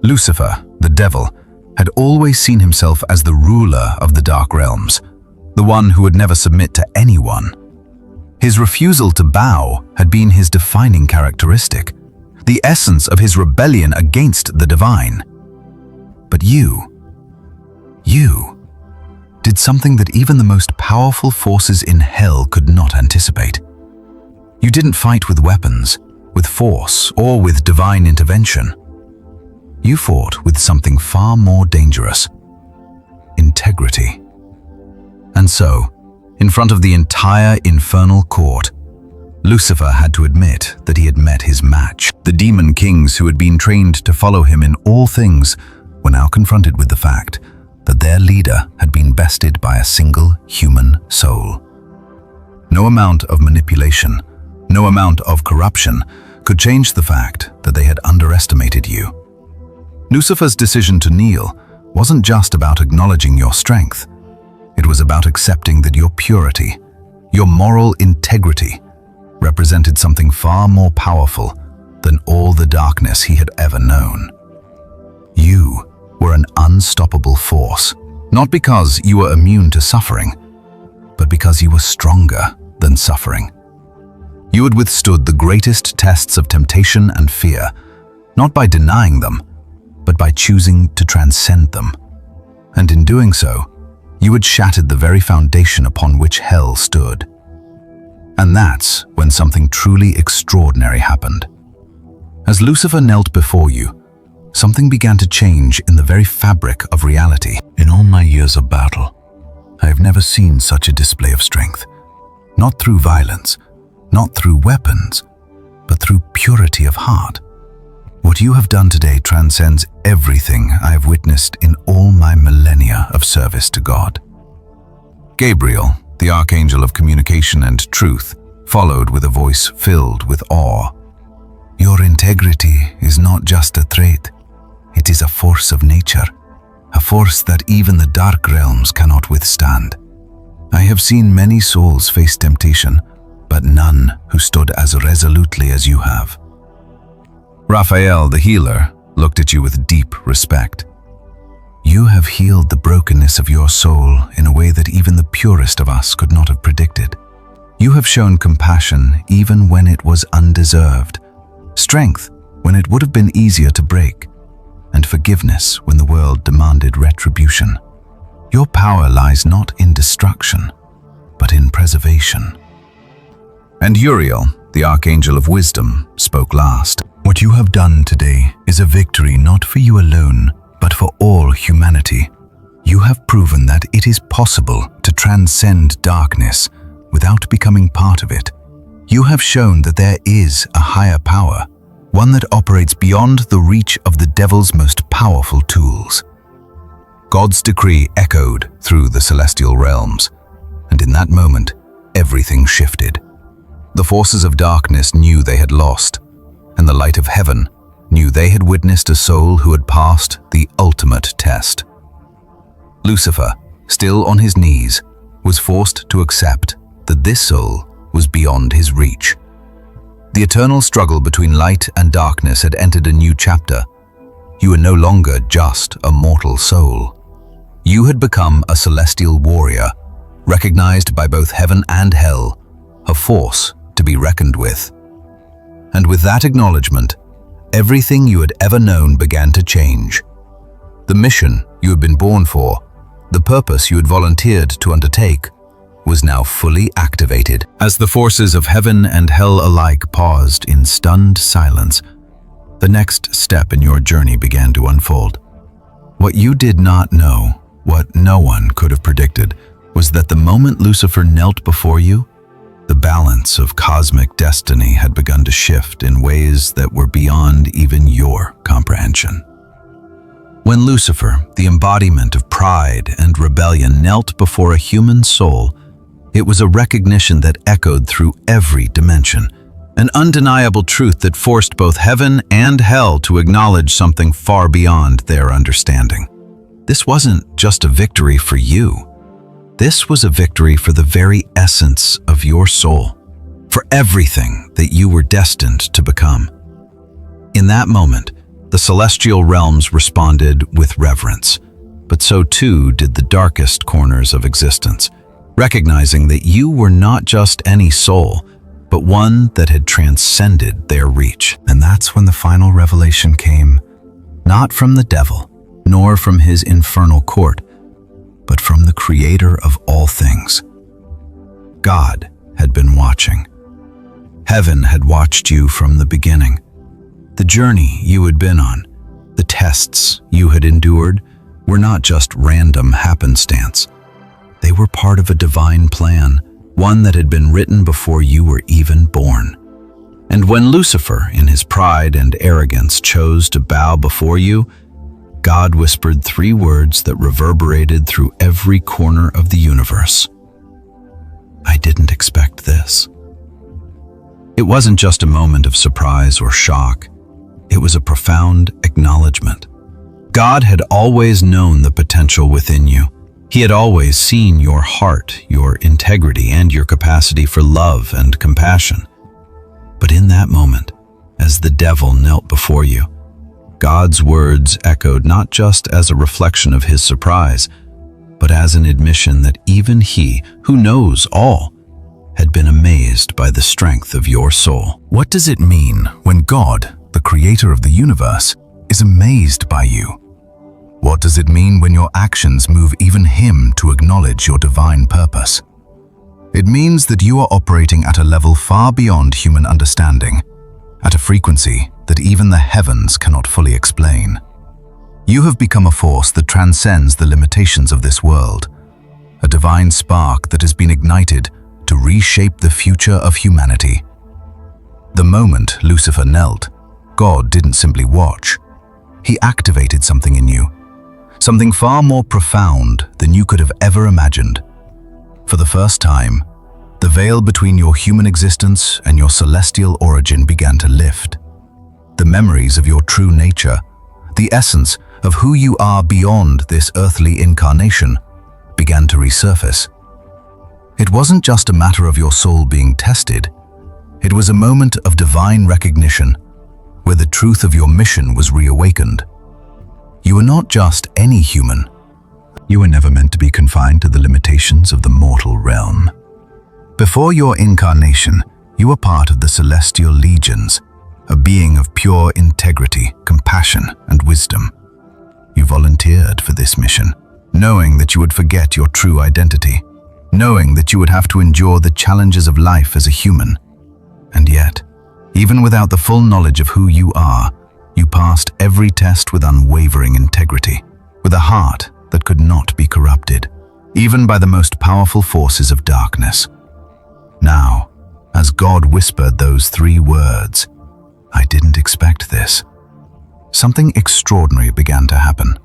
Lucifer, the devil, had always seen himself as the ruler of the dark realms, the one who would never submit to anyone. His refusal to bow had been his defining characteristic, the essence of his rebellion against the divine. But you did something that even the most powerful forces in hell could not anticipate. You didn't fight with weapons, with force, or with divine intervention. You fought with something far more dangerous: integrity. And so, in front of the entire infernal court, Lucifer had to admit that he had met his match. The demon kings who had been trained to follow him in all things were now confronted with the fact that their leader had been bested by a single human soul. No amount of manipulation, no amount of corruption could change the fact that they had underestimated you. Lucifer's decision to kneel wasn't just about acknowledging your strength. It was about accepting that your purity, your moral integrity, represented something far more powerful than all the darkness he had ever known. You were an unstoppable force, not because you were immune to suffering, but because you were stronger than suffering. You had withstood the greatest tests of temptation and fear, not by denying them, but by choosing to transcend them. And in doing so, you had shattered the very foundation upon which hell stood. And that's when something truly extraordinary happened. As Lucifer knelt before you, something began to change in the very fabric of reality. In all my years of battle, I have never seen such a display of strength. Not through violence, not through weapons, but through purity of heart. What you have done today transcends everything I have witnessed in all my millennia of service to God. Gabriel, the archangel of communication and truth, followed with a voice filled with awe. Your integrity is not just a trait. It is a force of nature, a force that even the dark realms cannot withstand. I have seen many souls face temptation, but none who stood as resolutely as you have. Raphael, the healer, looked at you with deep respect. You have healed the brokenness of your soul in a way that even the purest of us could not have predicted. You have shown compassion even when it was undeserved, strength when it would have been easier to break, and forgiveness when the world demanded retribution. Your power lies not in destruction, but in preservation. And Uriel, the archangel of wisdom, spoke last. What you have done today is a victory not for you alone, but for all humanity. You have proven that it is possible to transcend darkness without becoming part of it. You have shown that there is a higher power, one that operates beyond the reach of the devil's most powerful tools. God's decree echoed through the celestial realms, and in that moment, everything shifted. The forces of darkness knew they had lost, and the light of heaven knew they had witnessed a soul who had passed the ultimate test. Lucifer, still on his knees, was forced to accept that this soul was beyond his reach. The eternal struggle between light and darkness had entered a new chapter. You were no longer just a mortal soul. You had become a celestial warrior, recognized by both heaven and hell, a force to be reckoned with. And with that acknowledgement, everything you had ever known began to change. The mission you had been born for, the purpose you had volunteered to undertake, was now fully activated. As the forces of heaven and hell alike paused in stunned silence, the next step in your journey began to unfold. What you did not know, what no one could have predicted, was that the moment Lucifer knelt before you, the balance of cosmic destiny had begun to shift in ways that were beyond even your comprehension. When Lucifer, the embodiment of pride and rebellion, knelt before a human soul, it was a recognition that echoed through every dimension, an undeniable truth that forced both heaven and hell to acknowledge something far beyond their understanding. This wasn't just a victory for you. This was a victory for the very essence of your soul, for everything that you were destined to become. In that moment, the celestial realms responded with reverence, but so too did the darkest corners of existence, recognizing that you were not just any soul, but one that had transcended their reach. And that's when the final revelation came, not from the devil, nor from his infernal court, but from the Creator of all things. God had been watching. Heaven had watched you from the beginning. The journey you had been on, the tests you had endured, were not just random happenstance. They were part of a divine plan, one that had been written before you were even born. And when Lucifer, in his pride and arrogance, chose to bow before you, God whispered 3 words that reverberated through every corner of the universe. I didn't expect this. It wasn't just a moment of surprise or shock. It was a profound acknowledgement. God had always known the potential within you. He had always seen your heart, your integrity, and your capacity for love and compassion. But in that moment, as the devil knelt before you, God's words echoed not just as a reflection of his surprise, but as an admission that even he, who knows all, had been amazed by the strength of your soul. What does it mean when God, the creator of the universe, is amazed by you? What does it mean when your actions move even him to acknowledge your divine purpose? It means that you are operating at a level far beyond human understanding, at a frequency that even the heavens cannot fully explain. You have become a force that transcends the limitations of this world, a divine spark that has been ignited to reshape the future of humanity. The moment Lucifer knelt, God didn't simply watch. He activated something in you, something far more profound than you could have ever imagined. For the first time, the veil between your human existence and your celestial origin began to lift. The memories of your true nature, the essence of who you are beyond this earthly incarnation, began to resurface. It wasn't just a matter of your soul being tested. It was a moment of divine recognition, where the truth of your mission was reawakened. You were not just any human. You were never meant to be confined to the limitations of the mortal realm. Before your incarnation, you were part of the celestial legions, a being of pure integrity, compassion, and wisdom. You volunteered for this mission, knowing that you would forget your true identity, knowing that you would have to endure the challenges of life as a human. And yet, even without the full knowledge of who you are, you passed every test with unwavering integrity, with a heart that could not be corrupted, even by the most powerful forces of darkness. Now, as God whispered those 3 words, I didn't expect this, something extraordinary began to happen.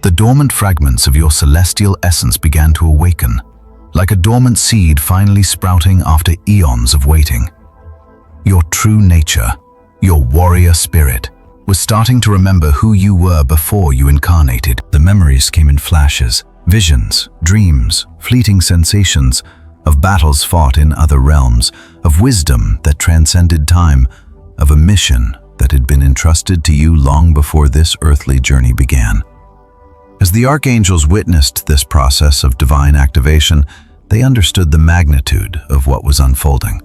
The dormant fragments of your celestial essence began to awaken, like a dormant seed finally sprouting after eons of waiting. Your true nature, your warrior spirit, was starting to remember who you were before you incarnated. The memories came in flashes, visions, dreams, fleeting sensations of battles fought in other realms, of wisdom that transcended time, of a mission that had been entrusted to you long before this earthly journey began. As the archangels witnessed this process of divine activation, they understood the magnitude of what was unfolding.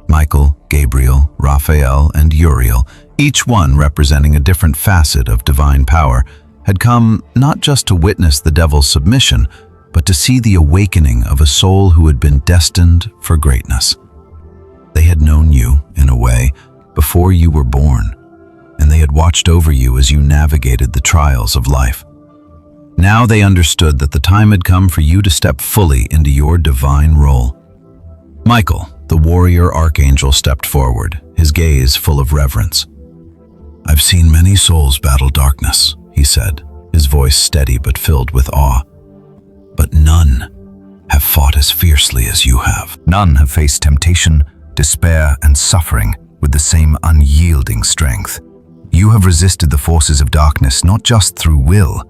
Michael, Gabriel, Raphael, and Uriel, each one representing a different facet of divine power, had come not just to witness the devil's submission, but to see the awakening of a soul who had been destined for greatness. They had known you, in a way, before you were born, and they had watched over you as you navigated the trials of life. Now they understood that the time had come for you to step fully into your divine role. Michael, the warrior archangel, stepped forward, his gaze full of reverence. "I've seen many souls battle darkness," he said, his voice steady but filled with awe. "But none have fought as fiercely as you have. None have faced temptation, despair, and suffering with the same unyielding strength. You have resisted the forces of darkness not just through will,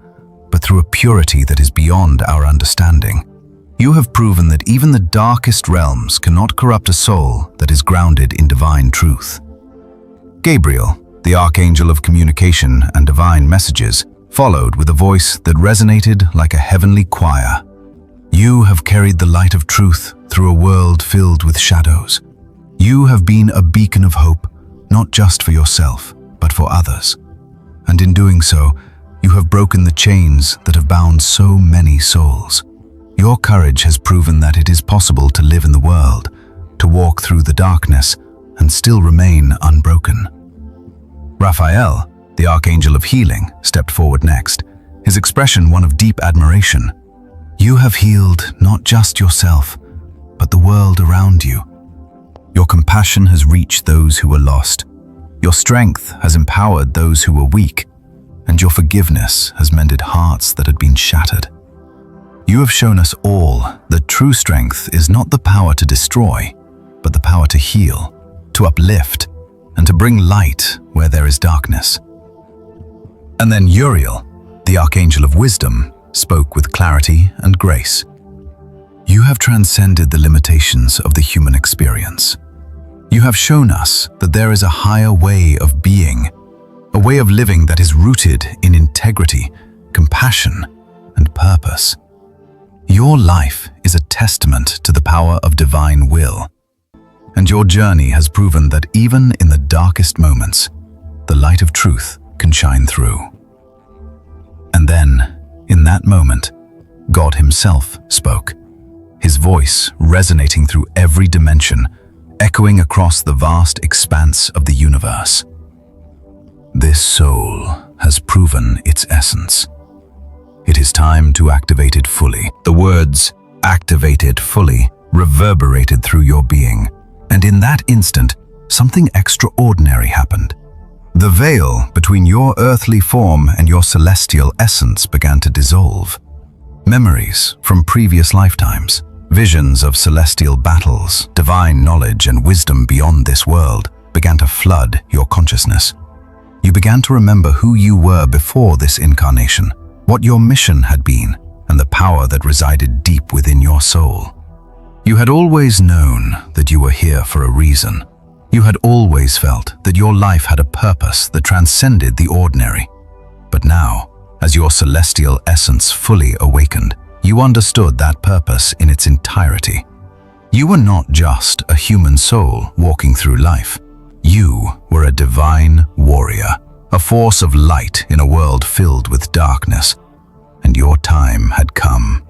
but through a purity that is beyond our understanding. You have proven that even the darkest realms cannot corrupt a soul that is grounded in divine truth." Gabriel, the archangel of communication and divine messages, followed with a voice that resonated like a heavenly choir. "You have carried the light of truth through a world filled with shadows. You have been a beacon of hope, not just for yourself, but for others. And in doing so, you have broken the chains that have bound so many souls. Your courage has proven that it is possible to live in the world, to walk through the darkness, and still remain unbroken." Raphael, the archangel of healing, stepped forward next, his expression one of deep admiration. "You have healed not just yourself, but the world around you. Your compassion has reached those who were lost. Your strength has empowered those who were weak, and your forgiveness has mended hearts that had been shattered. You have shown us all that true strength is not the power to destroy, but the power to heal, to uplift, and to bring light where there is darkness." And then Uriel, the archangel of wisdom, spoke with clarity and grace. "You have transcended the limitations of the human experience. You have shown us that there is a higher way of being, a way of living that is rooted in integrity, compassion, and purpose. Your life is a testament to the power of divine will, and your journey has proven that even in the darkest moments, the light of truth can shine through." And then, in that moment, God Himself spoke, His voice resonating through every dimension, echoing across the vast expanse of the universe. "This soul has proven its essence. It is time to activate it fully." The words, "activated fully," reverberated through your being, and in that instant, something extraordinary happened. The veil between your earthly form and your celestial essence began to dissolve. Memories from previous lifetimes, visions of celestial battles, divine knowledge, and wisdom beyond this world began to flood your consciousness. You began to remember who you were before this incarnation, what your mission had been, and the power that resided deep within your soul. You had always known that you were here for a reason. You had always felt that your life had a purpose that transcended the ordinary. But now, as your celestial essence fully awakened, you understood that purpose in its entirety. You were not just a human soul walking through life. You were a divine warrior, a force of light in a world filled with darkness, and your time had come.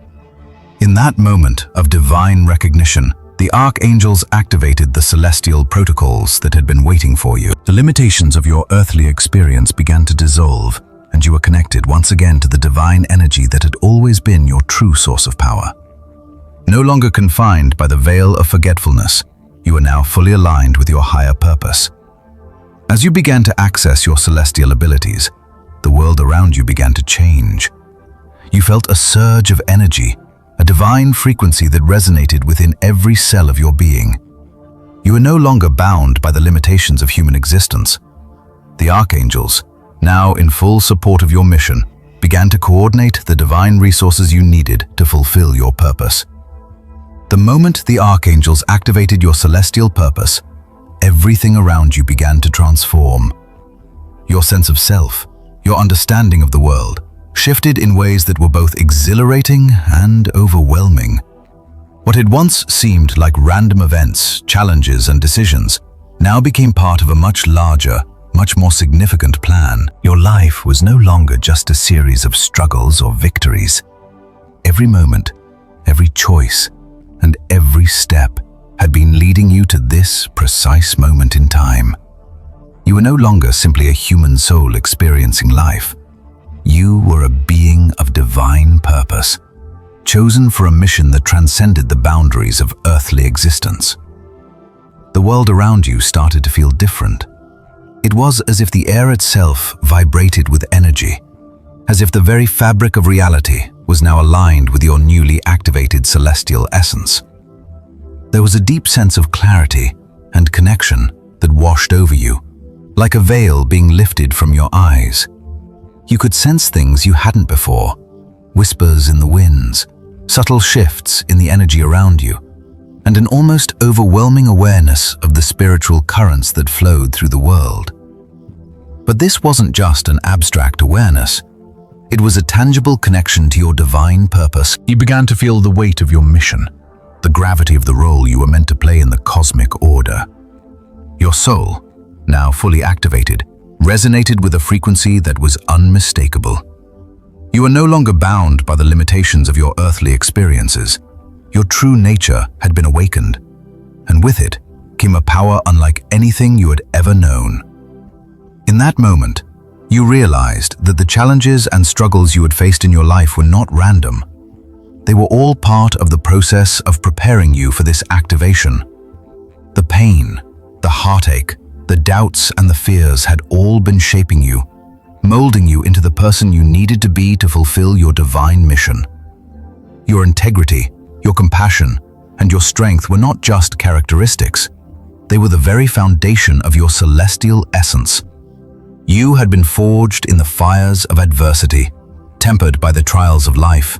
In that moment of divine recognition, the archangels activated the celestial protocols that had been waiting for you. The limitations of your earthly experience began to dissolve, and you were connected once again to the divine energy that had always been your true source of power. No longer confined by the veil of forgetfulness, you are now fully aligned with your higher purpose. As you began to access your celestial abilities, the world around you began to change. You felt a surge of energy, a divine frequency that resonated within every cell of your being. You are no longer bound by the limitations of human existence. The archangels, now in full support of your mission, began to coordinate the divine resources you needed to fulfill your purpose. The moment the archangels activated your celestial purpose, everything around you began to transform. Your sense of self, your understanding of the world, shifted in ways that were both exhilarating and overwhelming. What had once seemed like random events, challenges, and decisions now became part of a much larger, much more significant plan. Your life was no longer just a series of struggles or victories. Every moment, every choice, and every step had been leading you to this precise moment in time. You were no longer simply a human soul experiencing life. You were a being of divine purpose, chosen for a mission that transcended the boundaries of earthly existence. The world around you started to feel different. It was as if the air itself vibrated with energy, as if the very fabric of reality was now aligned with your newly activated celestial essence. There was a deep sense of clarity and connection that washed over you, like a veil being lifted from your eyes. You could sense things you hadn't before, whispers in the winds, subtle shifts in the energy around you, and an almost overwhelming awareness of the spiritual currents that flowed through the world. But this wasn't just an abstract awareness. It was a tangible connection to your divine purpose. You began to feel the weight of your mission, the gravity of the role you were meant to play in the cosmic order. Your soul, now fully activated, resonated with a frequency that was unmistakable. You were no longer bound by the limitations of your earthly experiences. Your true nature had been awakened, and with it came a power unlike anything you had ever known. In that moment, you realized that the challenges and struggles you had faced in your life were not random. They were all part of the process of preparing you for this activation. The pain, the heartache, the doubts and the fears had all been shaping you, molding you into the person you needed to be to fulfill your divine mission. Your integrity, your compassion, and your strength were not just characteristics. They were the very foundation of your celestial essence. You had been forged in the fires of adversity, tempered by the trials of life,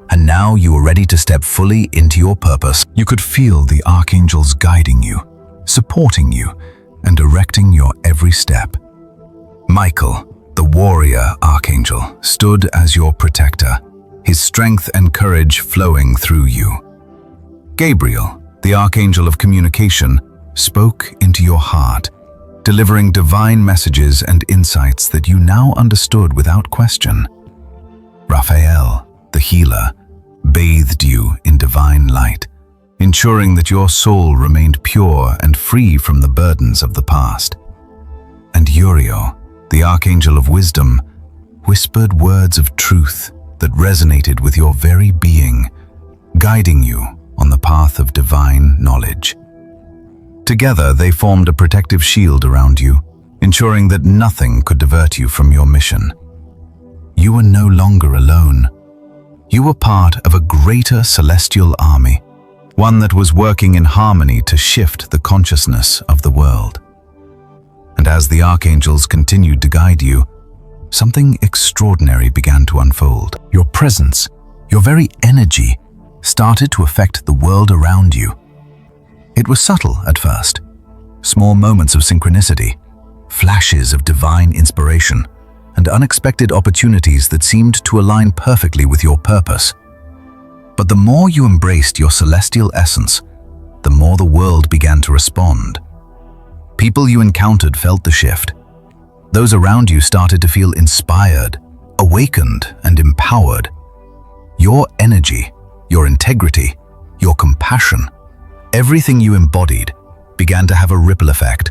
and now you were ready to step fully into your purpose. You could feel the archangels guiding you, supporting you, and directing your every step. Michael, the warrior archangel, stood as your protector, his strength and courage flowing through you. Gabriel, the archangel of communication, spoke into your heart, delivering divine messages and insights that you now understood without question. Raphael, the healer, bathed you in divine light, ensuring that your soul remained pure and free from the burdens of the past. And Uriel, the archangel of wisdom, whispered words of truth that resonated with your very being, guiding you on the path of divine knowledge. Together, they formed a protective shield around you, ensuring that nothing could divert you from your mission. You were no longer alone. You were part of a greater celestial army, one that was working in harmony to shift the consciousness of the world. And as the archangels continued to guide you, something extraordinary began to unfold. Your presence, your very energy, started to affect the world around you. It was subtle at first, small moments of synchronicity, flashes of divine inspiration, and unexpected opportunities that seemed to align perfectly with your purpose. But the more you embraced your celestial essence, the more the world began to respond. People you encountered felt the shift. Those around you started to feel inspired, awakened, and empowered. Your energy, your integrity, your compassion, everything you embodied began to have a ripple effect,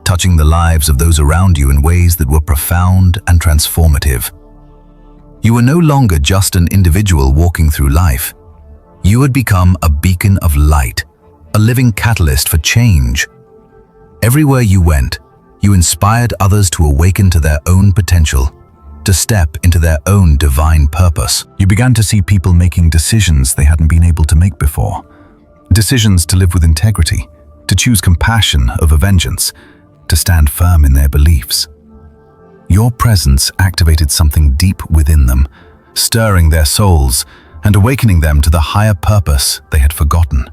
touching the lives of those around you in ways that were profound and transformative. You were no longer just an individual walking through life. You had become a beacon of light, a living catalyst for change. Everywhere you went, you inspired others to awaken to their own potential, to step into their own divine purpose. You began to see people making decisions they hadn't been able to make before. Decisions to live with integrity, to choose compassion over vengeance, to stand firm in their beliefs. Your presence activated something deep within them, stirring their souls and awakening them to the higher purpose they had forgotten.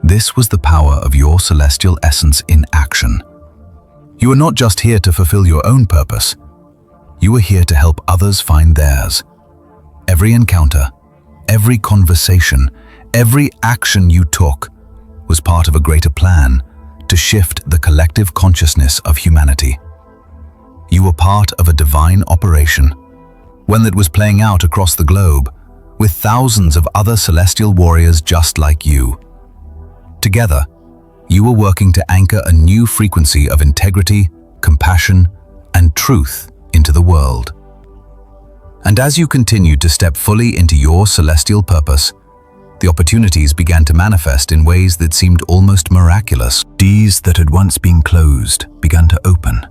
This was the power of your celestial essence in action. You were not just here to fulfill your own purpose. You were here to help others find theirs. Every encounter, every conversation, every action you took was part of a greater plan to shift the collective consciousness of humanity. You were part of a divine operation, one that was playing out across the globe, with thousands of other celestial warriors just like you. Together, you were working to anchor a new frequency of integrity, compassion, and truth into the world. And as you continued to step fully into your celestial purpose, the opportunities began to manifest in ways that seemed almost miraculous. Doors that had once been closed began to open.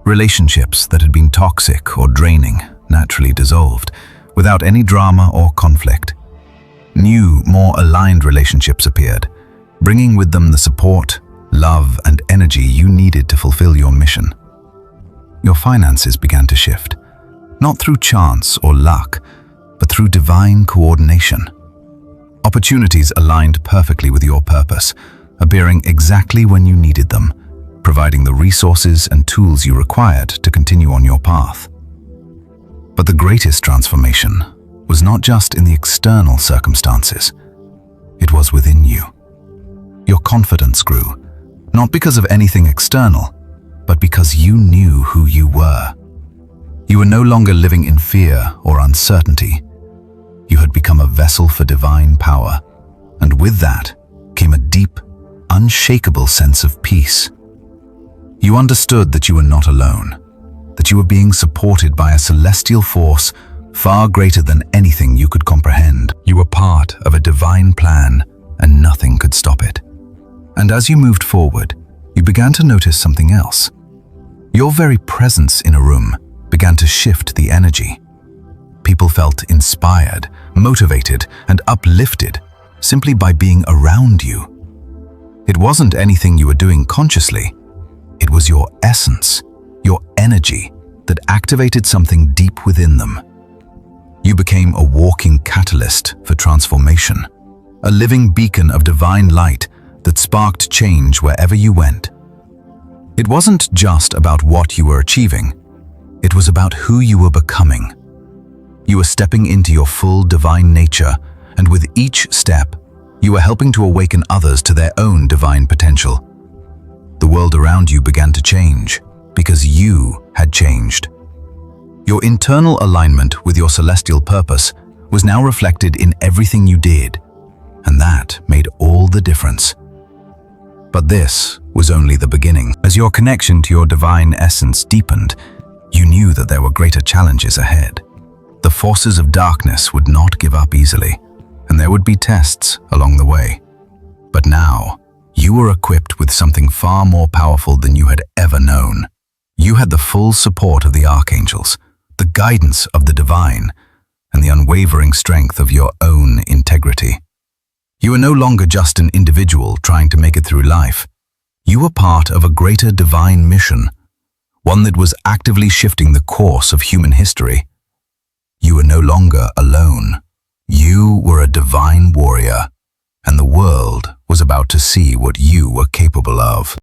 Relationships that had been toxic or draining naturally dissolved, without any drama or conflict. New, more aligned relationships appeared, bringing with them the support, love, and energy you needed to fulfill your mission. Your finances began to shift, not through chance or luck, but through divine coordination. Opportunities aligned perfectly with your purpose, appearing exactly when you needed them, providing the resources and tools you required to continue on your path. But the greatest transformation was not just in the external circumstances. It was within you. Your confidence grew, not because of anything external, but because you knew who you were. You were no longer living in fear or uncertainty. You had become a vessel for divine power, and with that came a deep, unshakable sense of peace. You understood that you were not alone, that you were being supported by a celestial force far greater than anything you could comprehend. You were part of a divine plan, and nothing could stop it. And as you moved forward, you began to notice something else. Your very presence in a room began to shift the energy. People felt inspired, motivated, and uplifted simply by being around you. It wasn't anything you were doing consciously. It was your essence, your energy, that activated something deep within them. You became a walking catalyst for transformation, a living beacon of divine light that sparked change wherever you went. It wasn't just about what you were achieving. It was about who you were becoming. You were stepping into your full divine nature, and with each step, you were helping to awaken others to their own divine potential. The world around you began to change because you had changed. Your internal alignment with your celestial purpose was now reflected in everything you did, and that made all the difference. But this was only the beginning. As your connection to your divine essence deepened, you knew that there were greater challenges ahead. The forces of darkness would not give up easily, and there would be tests along the way. But now, you were equipped with something far more powerful than you had ever known. You had the full support of the archangels, the guidance of the divine, and the unwavering strength of your own integrity. You were no longer just an individual trying to make it through life. You were part of a greater divine mission, one that was actively shifting the course of human history. You were no longer alone. You were a divine warrior, and the world was about to see what you were capable of.